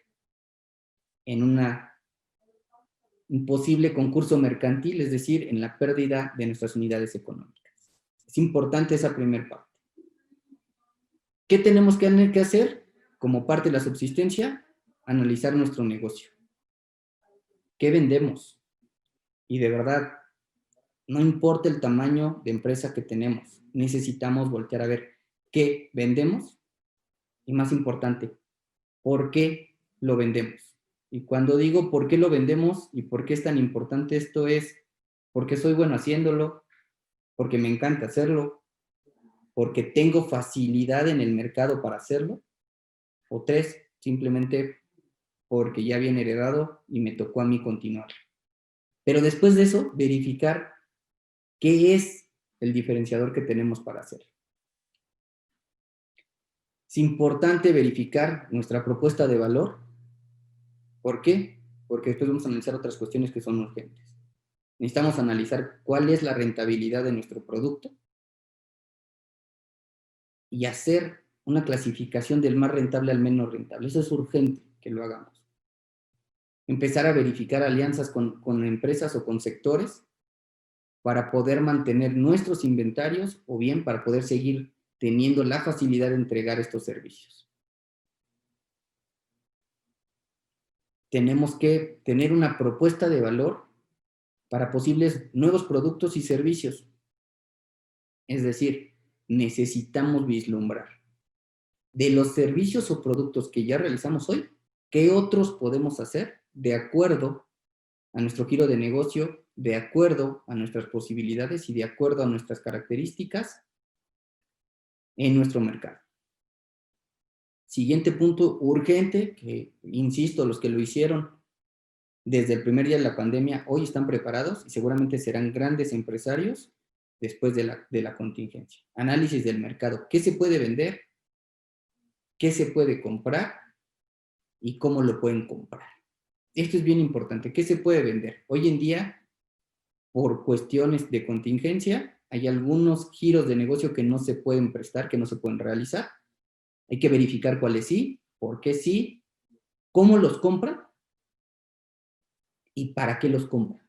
en un posible concurso mercantil, es decir, en la pérdida de nuestras unidades económicas. Es importante esa primera parte. ¿Qué tenemos que hacer? Como parte de la subsistencia, analizar nuestro negocio. ¿Qué vendemos? Y de verdad, no importa el tamaño de empresa que tenemos, necesitamos voltear a ver qué vendemos y, más importante, por qué lo vendemos. Y cuando digo por qué lo vendemos y por qué es tan importante esto es porque soy bueno haciéndolo, porque me encanta hacerlo, porque tengo facilidad en el mercado para hacerlo, o 3, simplemente porque ya viene heredado y me tocó a mí continuar. Pero después de eso, verificar qué es el diferenciador que tenemos para hacerlo. Es importante verificar nuestra propuesta de valor. ¿Por qué? Porque después vamos a analizar otras cuestiones que son urgentes. Necesitamos analizar cuál es la rentabilidad de nuestro producto y hacer una clasificación del más rentable al menos rentable. Eso es urgente que lo hagamos. empezar a verificar alianzas con empresas o con sectores para poder mantener nuestros inventarios o bien para poder seguir teniendo la facilidad de entregar estos servicios. Tenemos que tener una propuesta de valor para posibles nuevos productos y servicios. Es decir, necesitamos vislumbrar de los servicios o productos que ya realizamos hoy, ¿qué otros podemos hacer de acuerdo a nuestro giro de negocio, de acuerdo a nuestras posibilidades y de acuerdo a nuestras características en nuestro mercado? Siguiente punto urgente, que insisto, los que lo hicieron desde el primer día de la pandemia hoy están preparados y seguramente serán grandes empresarios después de la contingencia. Análisis del mercado. ¿Qué se puede vender? ¿Qué se puede comprar? ¿Y cómo lo pueden comprar? Esto es bien importante. ¿Qué se puede vender? Hoy en día, por cuestiones de contingencia, hay algunos giros de negocio que no se pueden prestar, que no se pueden realizar. Hay que verificar cuáles sí, por qué sí, cómo los compran y para qué los compran.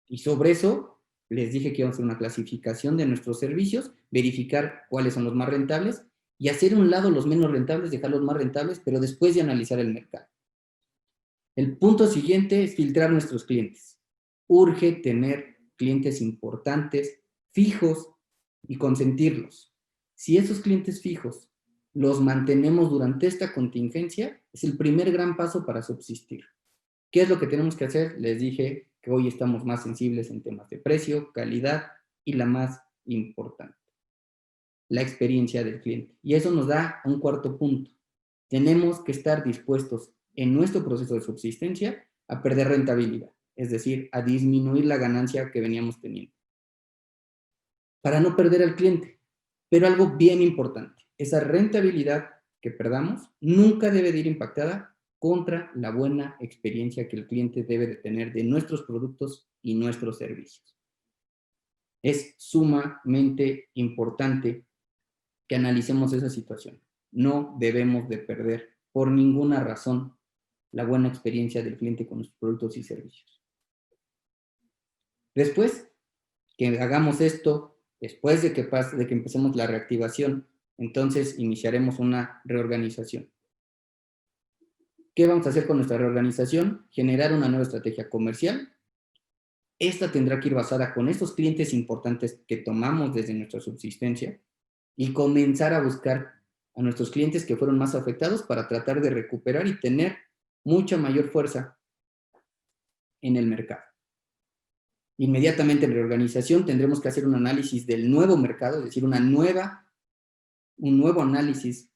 Y sobre eso, les dije que íbamos a hacer una clasificación de nuestros servicios, verificar cuáles son los más rentables y hacer a un lado los menos rentables, dejar los más rentables, pero después de analizar el mercado. El punto siguiente es filtrar nuestros clientes. Urge tener clientes importantes, fijos y consentirlos. Si esos clientes fijos los mantenemos durante esta contingencia, es el primer gran paso para subsistir. ¿Qué es lo que tenemos que hacer? Les dije que hoy estamos más sensibles en temas de precio, calidad y la más importante, la experiencia del cliente. Y eso nos da un cuarto punto. Tenemos que estar dispuestos en nuestro proceso de subsistencia a perder rentabilidad, es decir, a disminuir la ganancia que veníamos teniendo, para no perder al cliente. Pero algo bien importante, esa rentabilidad que perdamos nunca debe de ir impactada contra la buena experiencia que el cliente debe de tener de nuestros productos y nuestros servicios. Es sumamente importante que analicemos esa situación. No debemos de perder por ninguna razón la buena experiencia del cliente con nuestros productos y servicios. Después que hagamos esto, después de que empecemos la reactivación, entonces iniciaremos una reorganización. ¿Qué vamos a hacer con nuestra reorganización? Generar una nueva estrategia comercial. Esta tendrá que ir basada con estos clientes importantes que tomamos desde nuestra subsistencia y comenzar a buscar a nuestros clientes que fueron más afectados para tratar de recuperar y tener mucha mayor fuerza en el mercado. Inmediatamente en reorganización tendremos que hacer un análisis del nuevo mercado, es decir, un nuevo análisis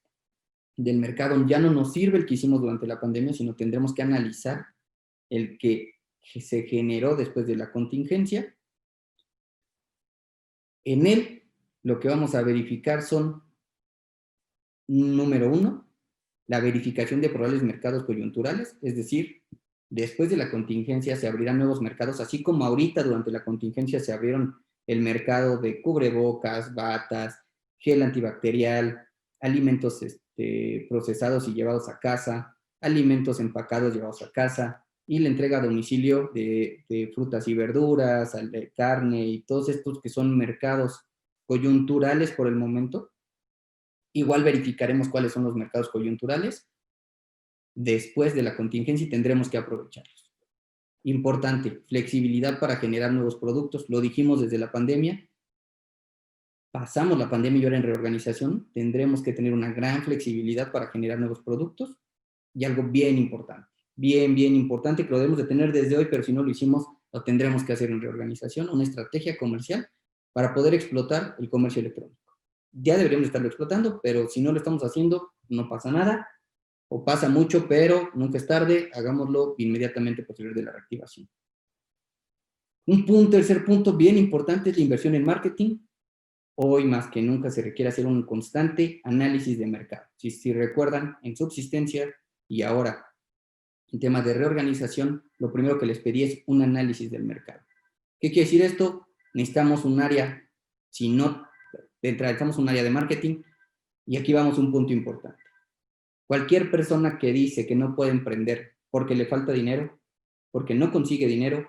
del mercado. Ya no nos sirve el que hicimos durante la pandemia, sino tendremos que analizar el que se generó después de la contingencia. En él, lo que vamos a verificar son, número 1, la verificación de probables mercados coyunturales, es decir, después de la contingencia se abrirán nuevos mercados, así como ahorita durante la contingencia se abrieron el mercado de cubrebocas, batas, gel antibacterial, alimentos procesados y llevados a casa, alimentos empacados llevados a casa, y la entrega a domicilio de frutas y verduras, de carne y todos estos que son mercados coyunturales por el momento. Igual verificaremos cuáles son los mercados coyunturales después de la contingencia y tendremos que aprovecharlos. Importante, flexibilidad para generar nuevos productos. Lo dijimos desde la pandemia. Pasamos la pandemia y ahora en reorganización tendremos que tener una gran flexibilidad para generar nuevos productos y algo bien importante, bien importante que lo debemos de tener desde hoy, pero si no lo hicimos, lo tendremos que hacer en reorganización, una estrategia comercial para poder explotar el comercio electrónico. Ya deberíamos estarlo explotando, pero si no lo estamos haciendo, no pasa nada, o pasa mucho, pero nunca es tarde, hagámoslo inmediatamente posterior de la reactivación. Tercer punto bien importante es la inversión en marketing. Hoy más que nunca se requiere hacer un constante análisis de mercado. Si recuerdan, en subsistencia y ahora en temas de reorganización, lo primero que les pedí es un análisis del mercado. ¿Qué quiere decir esto? Necesitamos un área, necesitamos un área de marketing, y aquí vamos a un punto importante. Cualquier persona que dice que no puede emprender porque le falta dinero, porque no consigue dinero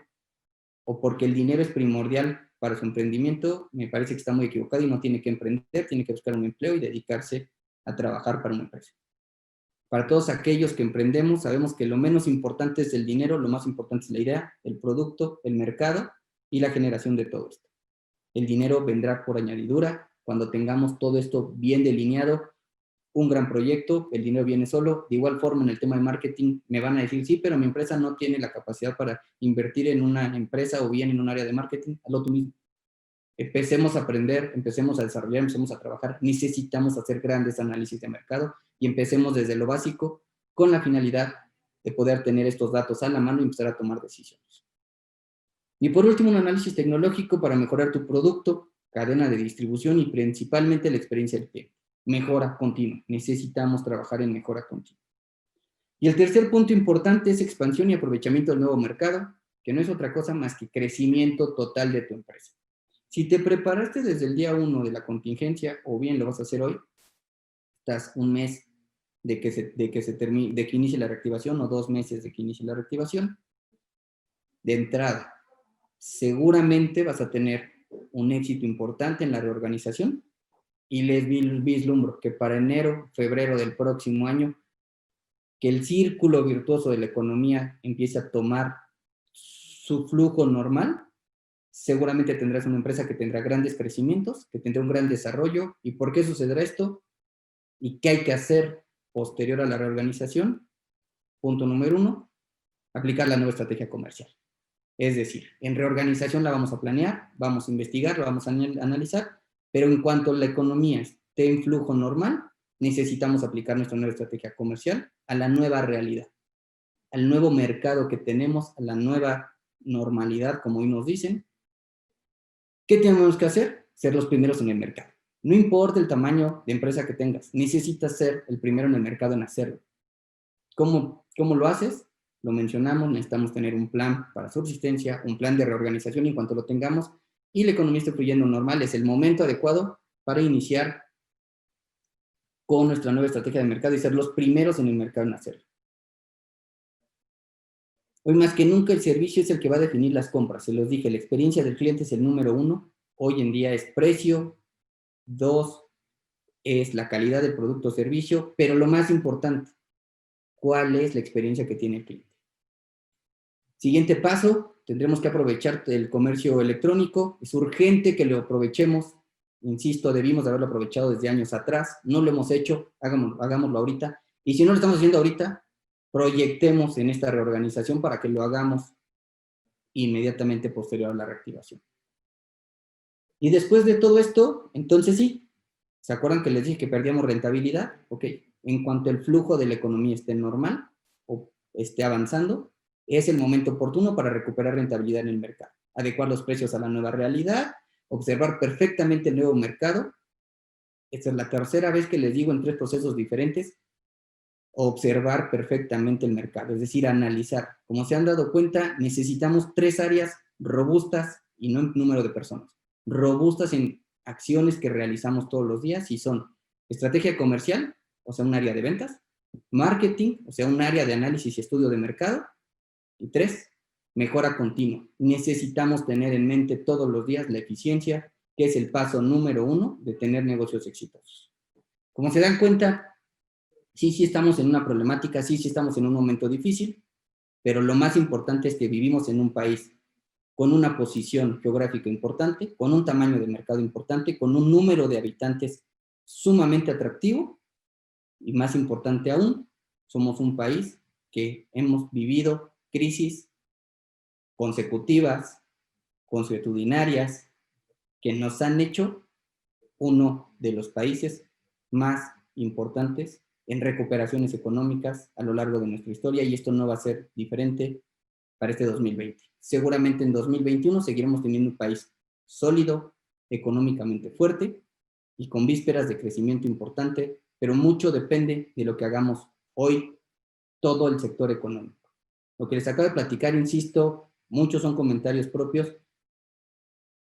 o porque el dinero es primordial para su emprendimiento, me parece que está muy equivocado y no tiene que emprender, tiene que buscar un empleo y dedicarse a trabajar para una empresa. Para todos aquellos que emprendemos, sabemos que lo menos importante es el dinero, lo más importante es la idea, el producto, el mercado y la generación de todo esto. El dinero vendrá por añadidura cuando tengamos todo esto bien delineado, un gran proyecto, el dinero viene solo. De igual forma, en el tema de marketing, me van a decir, sí, pero mi empresa no tiene la capacidad para invertir en una empresa o bien en un área de marketing. Hazlo tú mismo. Empecemos a aprender, empecemos a desarrollar, empecemos a trabajar. Necesitamos hacer grandes análisis de mercado y empecemos desde lo básico con la finalidad de poder tener estos datos a la mano y empezar a tomar decisiones. Y por último, un análisis tecnológico para mejorar tu producto, cadena de distribución y principalmente la experiencia del cliente. Mejora continua. Necesitamos trabajar en mejora continua. Y el tercer punto importante es expansión y aprovechamiento del nuevo mercado, que no es otra cosa más que crecimiento total de tu empresa. Si te preparaste desde el día 1 de la contingencia, o bien lo vas a hacer hoy, estás un mes de que inicie la reactivación o 2 meses de que inicie la reactivación, de entrada, seguramente vas a tener un éxito importante en la reorganización y les vislumbro que para enero, febrero del próximo año, que el círculo virtuoso de la economía empiece a tomar su flujo normal, seguramente tendrás una empresa que tendrá grandes crecimientos, que tendrá un gran desarrollo. ¿Y por qué sucederá esto? ¿Y qué hay que hacer posterior a la reorganización? Punto número 1, aplicar la nueva estrategia comercial. Es decir, en reorganización la vamos a planear, vamos a investigar, la vamos a analizar, pero en cuanto la economía esté en flujo normal, necesitamos aplicar nuestra nueva estrategia comercial a la nueva realidad, al nuevo mercado que tenemos, a la nueva normalidad, como hoy nos dicen. ¿Qué tenemos que hacer? Ser los primeros en el mercado. No importa el tamaño de empresa que tengas, necesitas ser el primero en el mercado en hacerlo. ¿Cómo lo haces? Lo mencionamos, necesitamos tener un plan para subsistencia, un plan de reorganización y en cuanto lo tengamos y la economía esté fluyendo normal, es el momento adecuado para iniciar con nuestra nueva estrategia de mercado y ser los primeros en el mercado en hacerlo. Hoy más que nunca el servicio es el que va a definir las compras. Se los dije, la experiencia del cliente es el número 1. Hoy en día es precio. 2, es la calidad del producto o servicio. Pero lo más importante, ¿cuál es la experiencia que tiene el cliente? Siguiente paso, tendremos que aprovechar el comercio electrónico. Es urgente que lo aprovechemos. Insisto, debimos de haberlo aprovechado desde años atrás. No lo hemos hecho, hagámoslo ahorita. Y si no lo estamos haciendo ahorita, proyectemos en esta reorganización para que lo hagamos inmediatamente posterior a la reactivación. Y después de todo esto, entonces sí, ¿se acuerdan que les dije que perdíamos rentabilidad? Ok, en cuanto el flujo de la economía esté normal o esté avanzando, es el momento oportuno para recuperar rentabilidad en el mercado, adecuar los precios a la nueva realidad, observar perfectamente el nuevo mercado. Esta es la tercera vez que les digo en 3 procesos diferentes, observar perfectamente el mercado, es decir, analizar. Como se han dado cuenta, necesitamos 3 áreas robustas y no en número de personas, robustas en acciones que realizamos todos los días y son estrategia comercial, o sea, un área de ventas, marketing, o sea, un área de análisis y estudio de mercado, y 3, mejora continua. Necesitamos tener en mente todos los días la eficiencia, que es el paso número 1 de tener negocios exitosos. Como se dan cuenta, sí estamos en una problemática, sí estamos en un momento difícil, pero lo más importante es que vivimos en un país con una posición geográfica importante, con un tamaño de mercado importante, con un número de habitantes sumamente atractivo y más importante aún, somos un país que hemos vivido crisis consecutivas, consuetudinarias, que nos han hecho uno de los países más importantes en recuperaciones económicas a lo largo de nuestra historia y esto no va a ser diferente para este 2020. Seguramente en 2021 seguiremos teniendo un país sólido, económicamente fuerte y con vísperas de crecimiento importante, pero mucho depende de lo que hagamos hoy todo el sector económico. Lo que les acabo de platicar, insisto, muchos son comentarios propios,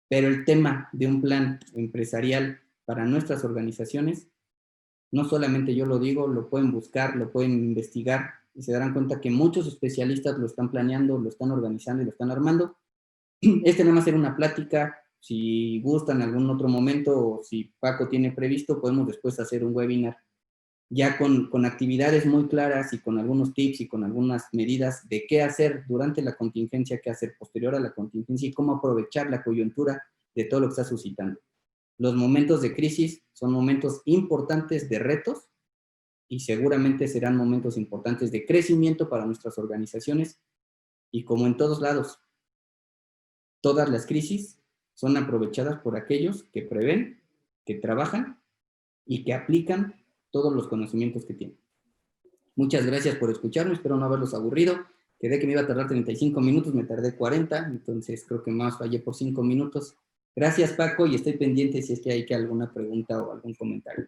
pero el tema de un plan empresarial para nuestras organizaciones, no solamente yo lo digo, lo pueden buscar, lo pueden investigar, y se darán cuenta que muchos especialistas lo están planeando, lo están organizando y lo están armando. Nada más era una plática. Si gustan en algún otro momento o si Paco tiene previsto, podemos después hacer un webinar ya con actividades muy claras y con algunos tips y con algunas medidas de qué hacer durante la contingencia, qué hacer posterior a la contingencia y cómo aprovechar la coyuntura de todo lo que está suscitando. Los momentos de crisis son momentos importantes de retos y seguramente serán momentos importantes de crecimiento para nuestras organizaciones y como en todos lados, todas las crisis son aprovechadas por aquellos que prevén, que trabajan y que aplican todos los conocimientos que tienen. Muchas gracias por escucharme, espero no haberlos aburrido. Quedé que me iba a tardar 35 minutos, me tardé 40, entonces creo que más fallé por 5 minutos. Gracias, Paco, y estoy pendiente si es que hay alguna pregunta o algún comentario.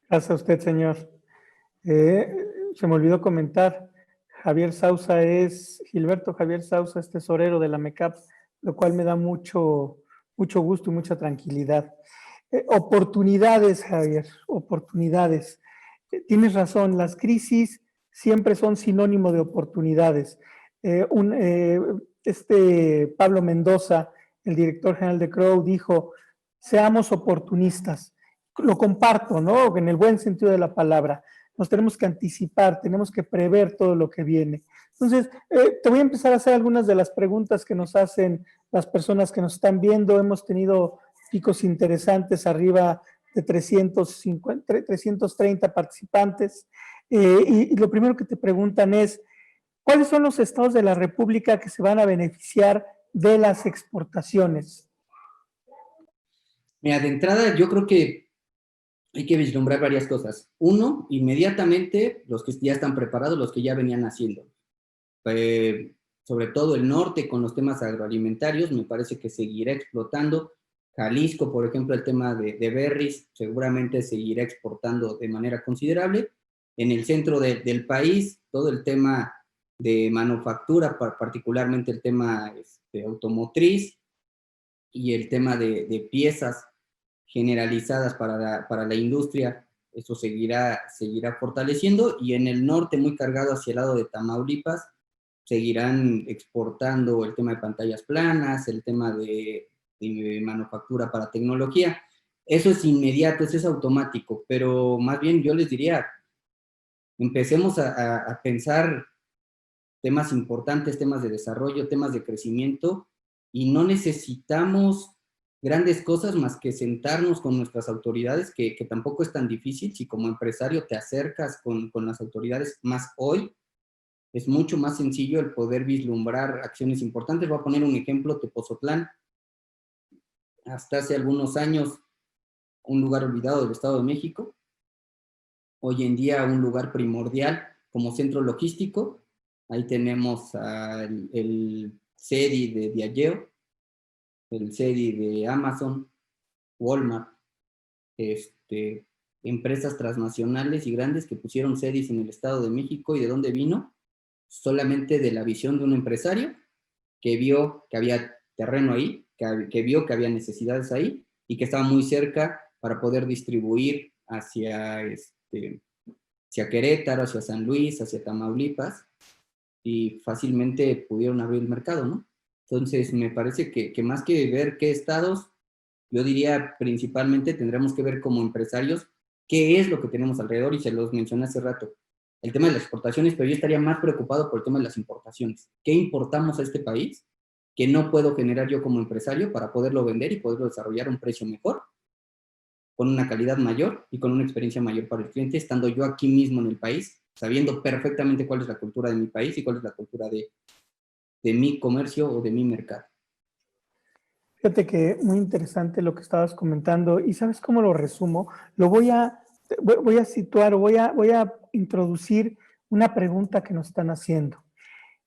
Gracias a usted, señor. Se me olvidó comentar, Gilberto Javier Sausa es tesorero de la MECAP, lo cual me da mucho gusto y mucha tranquilidad. Oportunidades, Javier, oportunidades. Tienes razón, las crisis siempre son sinónimo de oportunidades. Pablo Mendoza, el director general de Crow, dijo, seamos oportunistas. Lo comparto, ¿no? En el buen sentido de la palabra. Nos tenemos que anticipar, tenemos que prever todo lo que viene. Entonces, te voy a empezar a hacer algunas de las preguntas que nos hacen las personas que nos están viendo. Hemos tenido picos interesantes, arriba de 330 participantes. Y lo primero que te preguntan es, ¿cuáles son los estados de la República que se van a beneficiar de las exportaciones? Mira, de entrada yo creo que hay que vislumbrar varias cosas. Uno, inmediatamente los que ya están preparados, los que ya venían haciendo. Sobre todo el norte con los temas agroalimentarios, me parece que seguirá explotando. Jalisco, por ejemplo, el tema de berries, seguramente seguirá exportando de manera considerable. En el centro del país, todo el tema de manufactura, particularmente el tema automotriz y el tema de piezas generalizadas para la industria, eso seguirá fortaleciendo. Y en el norte, muy cargado hacia el lado de Tamaulipas, seguirán exportando el tema de pantallas planas, el tema de manufactura para tecnología. Eso es inmediato, eso es automático, pero más bien yo les diría, empecemos a pensar temas importantes, temas de desarrollo, temas de crecimiento, y no necesitamos grandes cosas más que sentarnos con nuestras autoridades, que tampoco es tan difícil. Si como empresario te acercas con las autoridades, más hoy, es mucho más sencillo el poder vislumbrar acciones importantes. Voy a poner un ejemplo, Tepozotlán, hasta hace algunos años un lugar olvidado del Estado de México, hoy en día un lugar primordial como centro logístico. Ahí tenemos el CEDI de Diageo, el CEDI de Amazon, Walmart, empresas transnacionales y grandes que pusieron CEDIs en el Estado de México. ¿Y de dónde vino? Solamente de la visión de un empresario que vio que había terreno ahí, que vio que había necesidades ahí y que estaba muy cerca para poder distribuir hacia Querétaro, hacia San Luis, hacia Tamaulipas, y fácilmente pudieron abrir el mercado, ¿no? Entonces, me parece que más que ver qué estados, yo diría principalmente tendremos que ver como empresarios qué es lo que tenemos alrededor, y se los mencioné hace rato. El tema de las exportaciones, pero yo estaría más preocupado por el tema de las importaciones. ¿Qué importamos a este país que no puedo generar yo como empresario para poderlo vender y poderlo desarrollar a un precio mejor, con una calidad mayor y con una experiencia mayor para el cliente, estando yo aquí mismo en el país, sabiendo perfectamente cuál es la cultura de mi país y cuál es la cultura de mi comercio o de mi mercado? Fíjate que muy interesante lo que estabas comentando, y ¿sabes cómo lo resumo? Lo voy a situar, o voy a introducir una pregunta que nos están haciendo.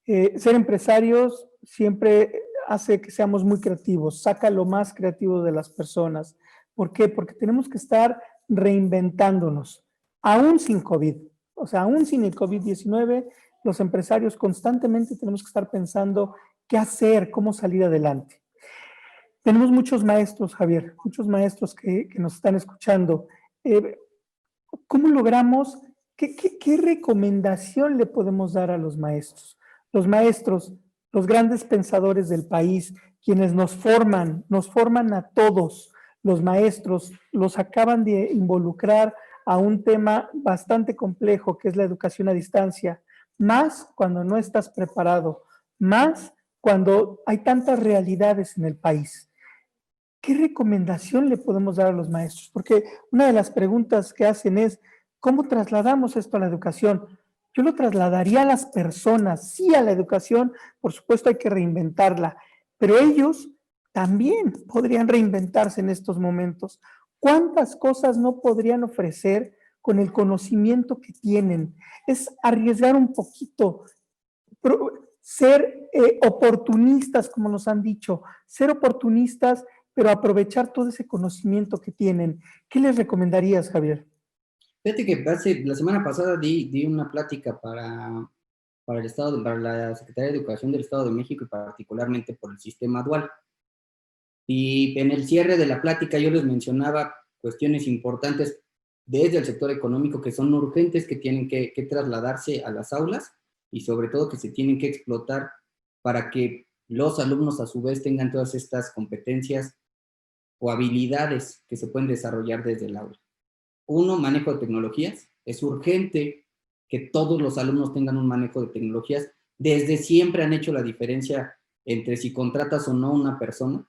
Ser empresarios siempre hace que seamos muy creativos, saca lo más creativo de las personas. ¿Por qué? Porque tenemos que estar reinventándonos, aún sin COVID. O sea, aún sin el COVID-19, los empresarios constantemente tenemos que estar pensando qué hacer, cómo salir adelante. Tenemos muchos maestros, Javier, muchos maestros que nos están escuchando. ¿Cómo logramos ¿Qué recomendación le podemos dar a los maestros? Los maestros, los grandes pensadores del país, quienes nos forman a todos. Los maestros los acaban de involucrar a un tema bastante complejo, que es la educación a distancia, más cuando no estás preparado, más cuando hay tantas realidades en el país. ¿Qué recomendación le podemos dar a los maestros? Porque una de las preguntas que hacen es, ¿cómo trasladamos esto a la educación? Yo lo trasladaría a las personas, sí a la educación, por supuesto hay que reinventarla, pero ellos también podrían reinventarse en estos momentos. ¿Cuántas cosas no podrían ofrecer con el conocimiento que tienen? Es arriesgar un poquito, ser oportunistas, como nos han dicho, ser oportunistas, pero aprovechar todo ese conocimiento que tienen. ¿Qué les recomendarías, Javier? Fíjate que la semana pasada di una plática para el Estado, para la Secretaría de Educación del Estado de México y particularmente por el sistema dual. Y en el cierre de la plática yo les mencionaba cuestiones importantes desde el sector económico que son urgentes, que tienen que trasladarse a las aulas y sobre todo que se tienen que explotar para que los alumnos a su vez tengan todas estas competencias o habilidades que se pueden desarrollar desde el aula. Uno, manejo de tecnologías. Es urgente que todos los alumnos tengan un manejo de tecnologías. Desde siempre han hecho la diferencia entre si contratas o no una persona.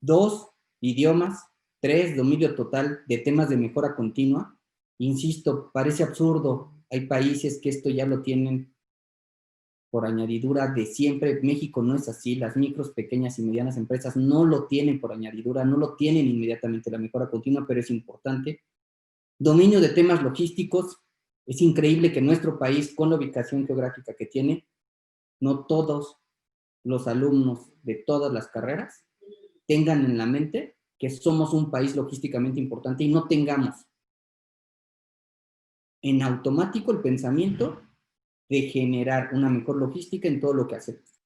2, idiomas. 3, dominio total de temas de mejora continua. Insisto, parece absurdo. Hay países que esto ya lo tienen por añadidura de siempre. México no es así. Las micros, pequeñas y medianas empresas no lo tienen por añadidura, no lo tienen inmediatamente la mejora continua, pero es importante. Dominio de temas logísticos. Es increíble que nuestro país, con la ubicación geográfica que tiene, no todos los alumnos de todas las carreras tengan en la mente que somos un país logísticamente importante y no tengamos en automático el pensamiento de generar una mejor logística en todo lo que hacemos.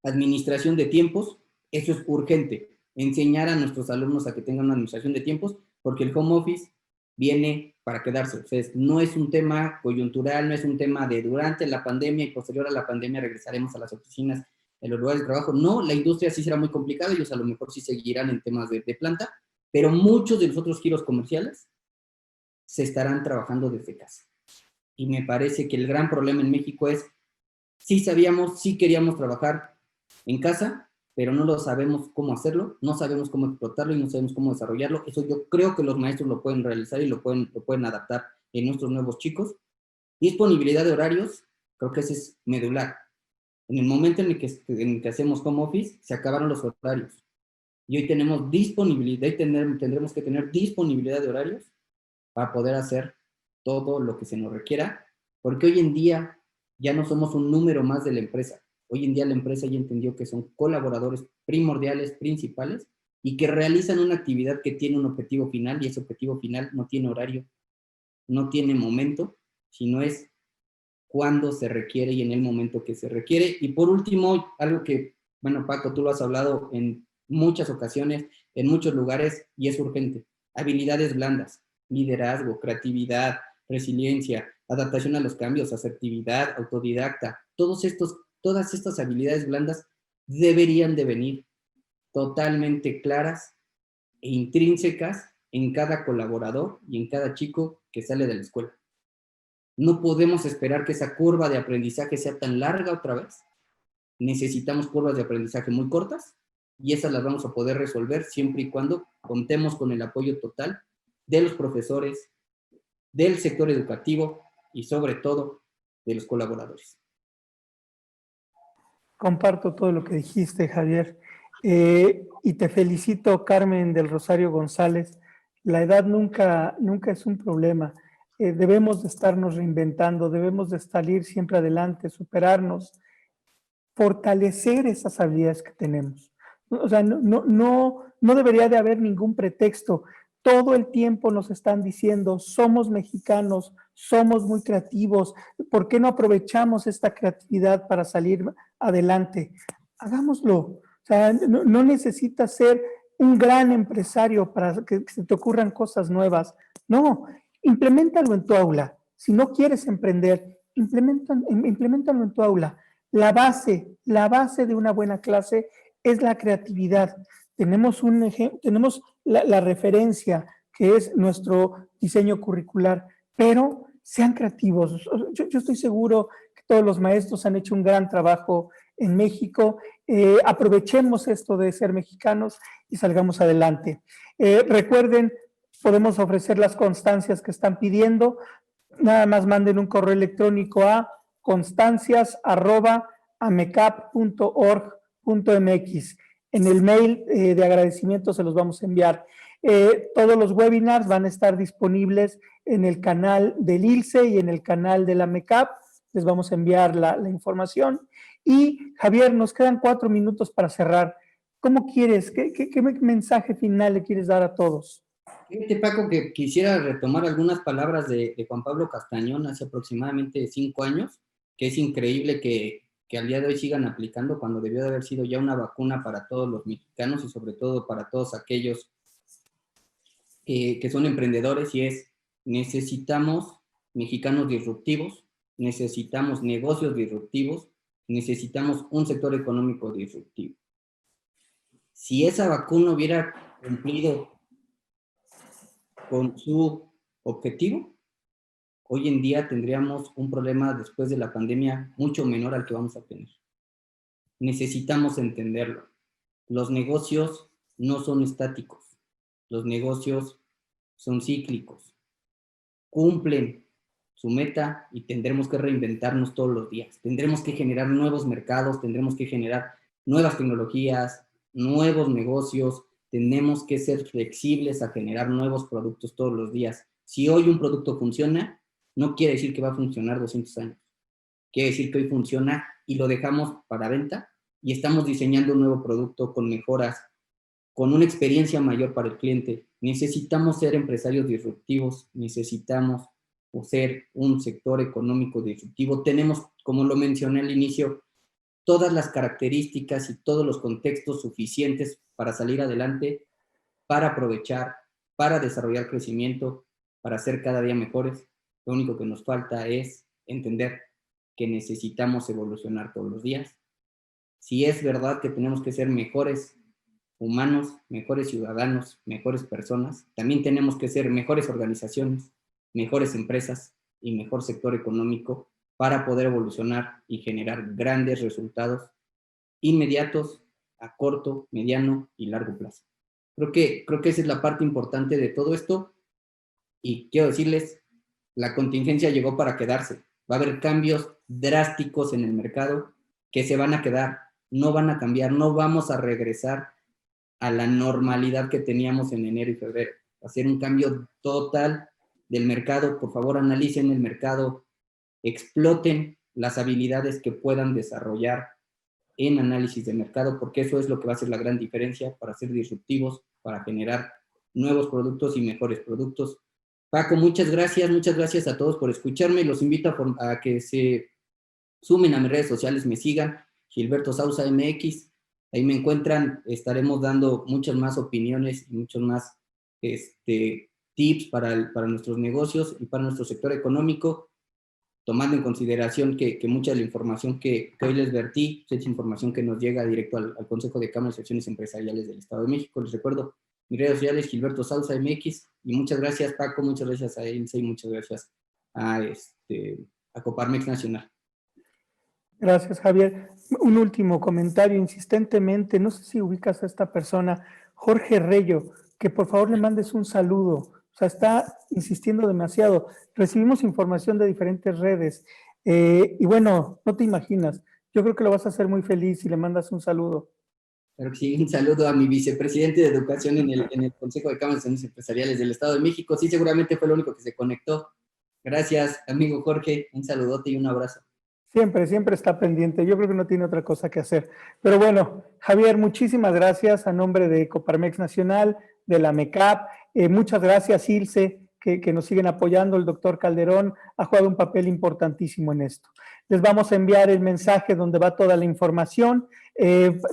Administración de tiempos, eso es urgente. Enseñar a nuestros alumnos a que tengan una administración de tiempos, porque el home office viene para quedarse. O sea, no es un tema coyuntural, no es un tema de durante la pandemia y posterior a la pandemia regresaremos a las oficinas, en los lugares de trabajo. No, la industria sí será muy complicada, ellos a lo mejor sí seguirán en temas de planta, pero muchos de los otros giros comerciales se estarán trabajando desde casa. Y me parece que el gran problema en México es, sí sabíamos, sí queríamos trabajar en casa, pero no lo sabemos cómo hacerlo, no sabemos cómo explotarlo y no sabemos cómo desarrollarlo. Eso yo creo que los maestros lo pueden realizar y lo pueden adaptar en nuestros nuevos chicos. Disponibilidad de horarios, creo que ese es medular. En el momento en el que hacemos home office, se acabaron los horarios. Y hoy tenemos disponibilidad y tendremos que tener disponibilidad de horarios para poder hacer todo lo que se nos requiera, porque hoy en día ya no somos un número más de la empresa. Hoy en día la empresa ya entendió que son colaboradores primordiales, principales, y que realizan una actividad que tiene un objetivo final, y ese objetivo final no tiene horario, no tiene momento, sino es cuando se requiere y en el momento que se requiere. Y por último, algo que, bueno, Paco, tú lo has hablado en muchas ocasiones, en muchos lugares, y es urgente: habilidades blandas, liderazgo, creatividad, resiliencia, adaptación a los cambios, asertividad, autodidacta. Todas estas habilidades blandas deberían de venir totalmente claras e intrínsecas en cada colaborador y en cada chico que sale de la escuela. No podemos esperar que esa curva de aprendizaje sea tan larga otra vez. Necesitamos curvas de aprendizaje muy cortas y esas las vamos a poder resolver siempre y cuando contemos con el apoyo total de los profesores, del sector educativo y sobre todo de los colaboradores. Comparto todo lo que dijiste, Javier. Y te felicito, Carmen del Rosario González. La edad nunca es un problema. Debemos de estarnos reinventando, debemos de salir siempre adelante, superarnos, fortalecer esas habilidades que tenemos. O sea, no debería de haber ningún pretexto. Todo el tiempo nos están diciendo, somos mexicanos, somos muy creativos, ¿por qué no aprovechamos esta creatividad para salir adelante? Hagámoslo. O sea, no necesitas ser un gran empresario para que se te ocurran cosas nuevas. No, impleméntalo en tu aula. Si no quieres emprender, impleméntalo en tu aula. La base de una buena clase es la creatividad. Tenemos la referencia que es nuestro diseño curricular, pero sean creativos. Yo estoy seguro que todos los maestros han hecho un gran trabajo en México. Aprovechemos esto de ser mexicanos y salgamos adelante. Recuerden, podemos ofrecer las constancias que están pidiendo. Nada más manden un correo electrónico a constancias@amecap.org.mx. En el mail de agradecimiento se los vamos a enviar. Todos los webinars van a estar disponibles en el canal del ILCE y en el canal de la AMECAP. Les vamos a enviar la información. Y Javier, nos quedan 4 minutos para cerrar. ¿Cómo quieres? ¿Qué mensaje final le quieres dar a todos? Fíjate, Paco, que quisiera retomar algunas palabras de Juan Pablo Castañón hace aproximadamente 5 años, que es increíble que al día de hoy sigan aplicando cuando debió de haber sido ya una vacuna para todos los mexicanos y sobre todo para todos aquellos que son emprendedores, y es: necesitamos mexicanos disruptivos, necesitamos negocios disruptivos, necesitamos un sector económico disruptivo. Si esa vacuna hubiera cumplido con su objetivo, hoy en día tendríamos un problema después de la pandemia mucho menor al que vamos a tener. Necesitamos entenderlo. Los negocios no son estáticos. Los negocios son cíclicos. Cumplen su meta y tendremos que reinventarnos todos los días. Tendremos que generar nuevos mercados, tendremos que generar nuevas tecnologías, nuevos negocios. Tenemos que ser flexibles a generar nuevos productos todos los días. Si hoy un producto funciona, no quiere decir que va a funcionar 200 años. Quiere decir que hoy funciona y lo dejamos para venta y estamos diseñando un nuevo producto con mejoras, con una experiencia mayor para el cliente. Necesitamos ser empresarios disruptivos, necesitamos ser un sector económico disruptivo. Tenemos, como lo mencioné al inicio, todas las características y todos los contextos suficientes para salir adelante, para aprovechar, para desarrollar crecimiento, para ser cada día mejores. Lo único que nos falta es entender que necesitamos evolucionar todos los días. Si es verdad que tenemos que ser mejores humanos, mejores ciudadanos, mejores personas, también tenemos que ser mejores organizaciones, mejores empresas y mejor sector económico para poder evolucionar y generar grandes resultados inmediatos, a corto, mediano y largo plazo. Creo que esa es la parte importante de todo esto, y quiero decirles, la contingencia llegó para quedarse. Va a haber cambios drásticos en el mercado que se van a quedar, no van a cambiar, no vamos a regresar a la normalidad que teníamos en enero y febrero. Va a ser un cambio total del mercado. Por favor, analicen el mercado, exploten las habilidades que puedan desarrollar en análisis de mercado, porque eso es lo que va a hacer la gran diferencia para ser disruptivos, para generar nuevos productos y mejores productos. Paco, muchas gracias a todos por escucharme. Los invito a que se sumen a mis redes sociales, me sigan, Gilberto Sauza MX, ahí me encuentran. Estaremos dando muchas más opiniones y muchos más tips para nuestros negocios y para nuestro sector económico, tomando en consideración que mucha de la información que hoy les vertí es información que nos llega directo al Consejo de Cámaras y Asociaciones Empresariales del Estado de México. Les recuerdo, mis redes sociales, Gilberto Sauza MX, y muchas gracias, Paco, muchas gracias a ELSE y muchas gracias a Coparmex Nacional. Gracias, Javier. Un último comentario, insistentemente, no sé si ubicas a esta persona, Jorge Reyo, que por favor le mandes un saludo. O sea, está insistiendo demasiado. Recibimos información de diferentes redes. Y bueno, no te imaginas. Yo creo que lo vas a hacer muy feliz si le mandas un saludo. Claro que sí, un saludo a mi vicepresidente de Educación en el Consejo de Cámaras Empresariales del Estado de México. Sí, seguramente fue el único que se conectó. Gracias, amigo Jorge. Un saludote y un abrazo. Siempre está pendiente. Yo creo que no tiene otra cosa que hacer. Pero bueno, Javier, muchísimas gracias a nombre de Coparmex Nacional, de la AMECAP. Muchas gracias, Ilse, que nos siguen apoyando. El doctor Calderón ha jugado un papel importantísimo en esto. Les vamos a enviar el mensaje donde va toda la información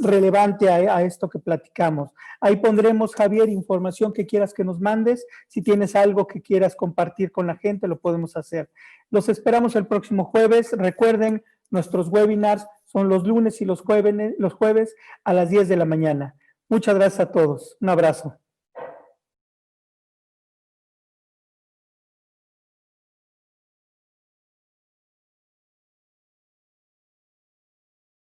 relevante a esto que platicamos. Ahí pondremos, Javier, información que quieras que nos mandes. Si tienes algo que quieras compartir con la gente, lo podemos hacer. Los esperamos el próximo jueves. Recuerden, nuestros webinars son los lunes y los jueves a las 10 de la mañana. Muchas gracias a todos. Un abrazo.